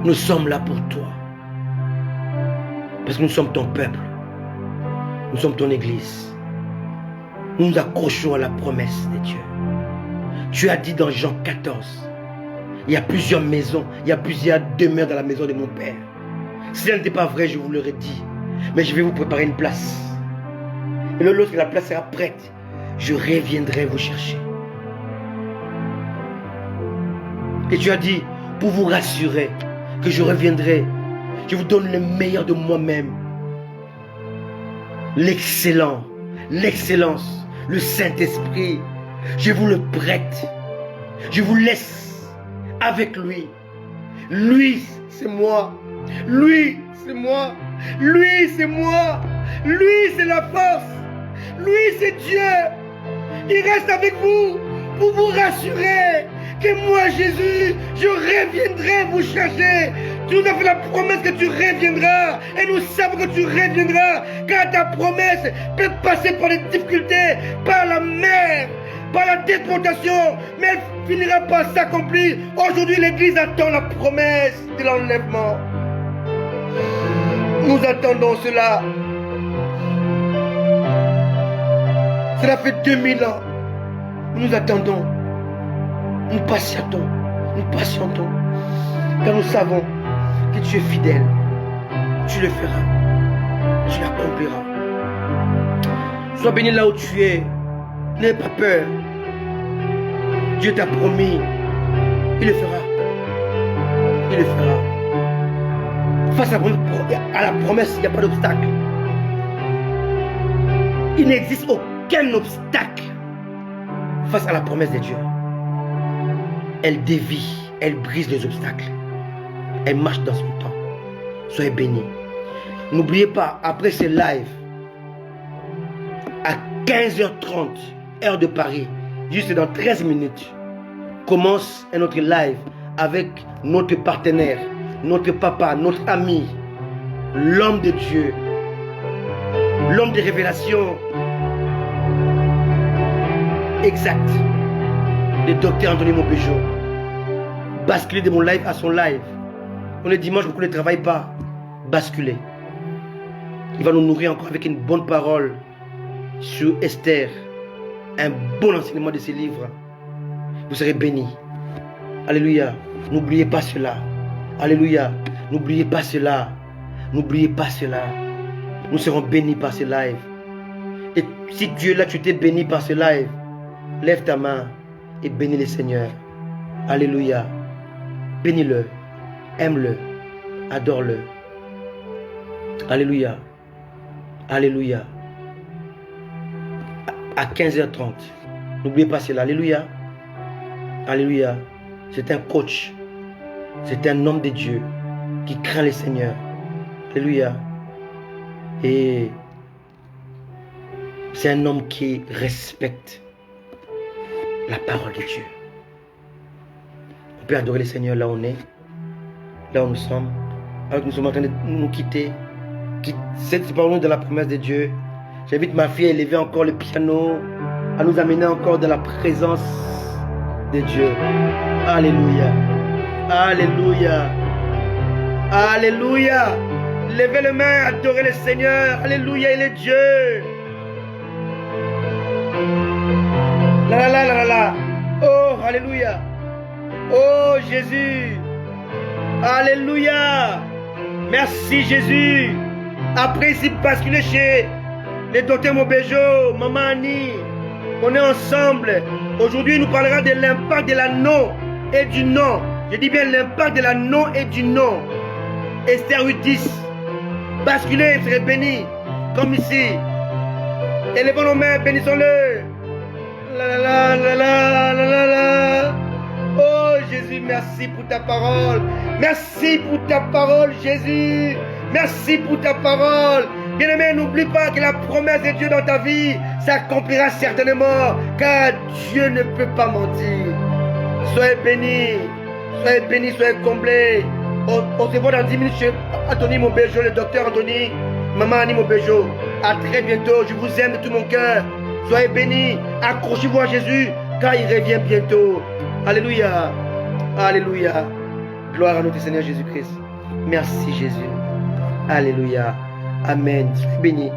Nous sommes là pour toi. Parce que nous sommes ton peuple. Nous sommes ton église. Nous nous accrochons à la promesse de Dieu. Tu as dit dans Jean 14, il y a plusieurs maisons, il y a plusieurs demeures dans la maison de mon Père. Si ce n'était pas vrai, je vous l'aurais dit. Mais je vais vous préparer une place. Et lorsque la place sera prête, je reviendrai vous chercher. Et tu as dit, pour vous rassurer, que je reviendrai, je vous donne le meilleur de moi-même. L'excellent, l'excellence, le Saint-Esprit. Je vous le prête. Je vous laisse avec lui. Lui, c'est moi. Lui, c'est moi. Lui, c'est moi. Lui, c'est la force. Lui, c'est Dieu. Il reste avec vous pour vous rassurer que moi, Jésus, je reviendrai vous chercher. Tu nous as fait la promesse que tu reviendras. Et nous savons que tu reviendras. Car ta promesse peut passer par les difficultés, par la mer, par la déportation. Mais elle finira par s'accomplir. Aujourd'hui, l'Église attend la promesse de l'enlèvement. Nous attendons cela. Cela fait 2000 ans. Nous attendons. Nous patientons. Nous patientons. Car nous savons que tu es fidèle. Tu le feras. Tu l'accompliras. Sois béni là où tu es. N'aie pas peur. Dieu t'a promis. Il le fera. Il le fera. Face à la promesse, il n'y a pas d'obstacle. Il n'existe aucun obstacle face à la promesse de Dieu. Elle dévie, elle brise les obstacles. Elle marche dans son temps. Soyez bénis. N'oubliez pas, après ce live, à 15h30, heure de Paris, juste dans 13 minutes, commence un autre live avec notre partenaire, notre papa, notre ami, l'homme de Dieu, l'homme de révélation exact, le docteur Anthony Mopéjo. Basculer de mon live à son live. On est dimanche, beaucoup ne travaillent pas. Basculer. Il va nous nourrir encore avec une bonne parole sur Esther. Un bon enseignement de ses livres. Vous serez bénis. Alléluia. N'oubliez pas cela. Alléluia. N'oubliez pas cela. N'oubliez pas cela. Nous serons bénis par ce live. Et si tu es là, tu t'es béni par ce live, lève ta main et bénis le Seigneur. Alléluia. Bénis-le. Aime-le. Adore-le. Alléluia. Alléluia. À 15h30. N'oubliez pas cela. Alléluia. Alléluia. C'est un coach. C'est un homme de Dieu qui craint le Seigneur. Alléluia. Et c'est un homme qui respecte la parole de Dieu. On peut adorer le Seigneur là où on est, là où nous sommes, alors que nous sommes en train de nous quitter. C'est par nous de la promesse de Dieu. J'invite ma fille à élever encore le piano, à nous amener encore dans la présence de Dieu. Alléluia. Alléluia. Alléluia. Levez les mains, adorez le Seigneur. Alléluia, il est Dieu. La la la la la. Oh, alléluia. Oh, Jésus. Alléluia. Merci, Jésus. Après ici, basculer chez le docteur Mopéjo, Maman Annie. On est ensemble. Aujourd'hui, il nous parlera de l'impact de la non et du non. Je dis bien l'impact de la non et du non. Esther 8:10. Basculez, serez bénis. Comme ici. Élevons nos mains, bénissons-le. La la la la la la la la. Oh Jésus, merci pour ta parole. Merci pour ta parole, Jésus. Merci pour ta parole. Bien-aimé, n'oublie pas que la promesse de Dieu dans ta vie s'accomplira certainement, car Dieu ne peut pas mentir. Soyez bénis, soyez comblés. On se voit dans 10 minutes chez Anthony Mopéjo, le docteur Anthony, Maman Annie Mopéjo. À très bientôt, je vous aime de tout mon cœur. Soyez bénis, accrochez-vous à Jésus, car il revient bientôt. Alléluia, alléluia. Gloire à notre Seigneur Jésus-Christ. Merci Jésus. Alléluia. Amen. Soyez bénis.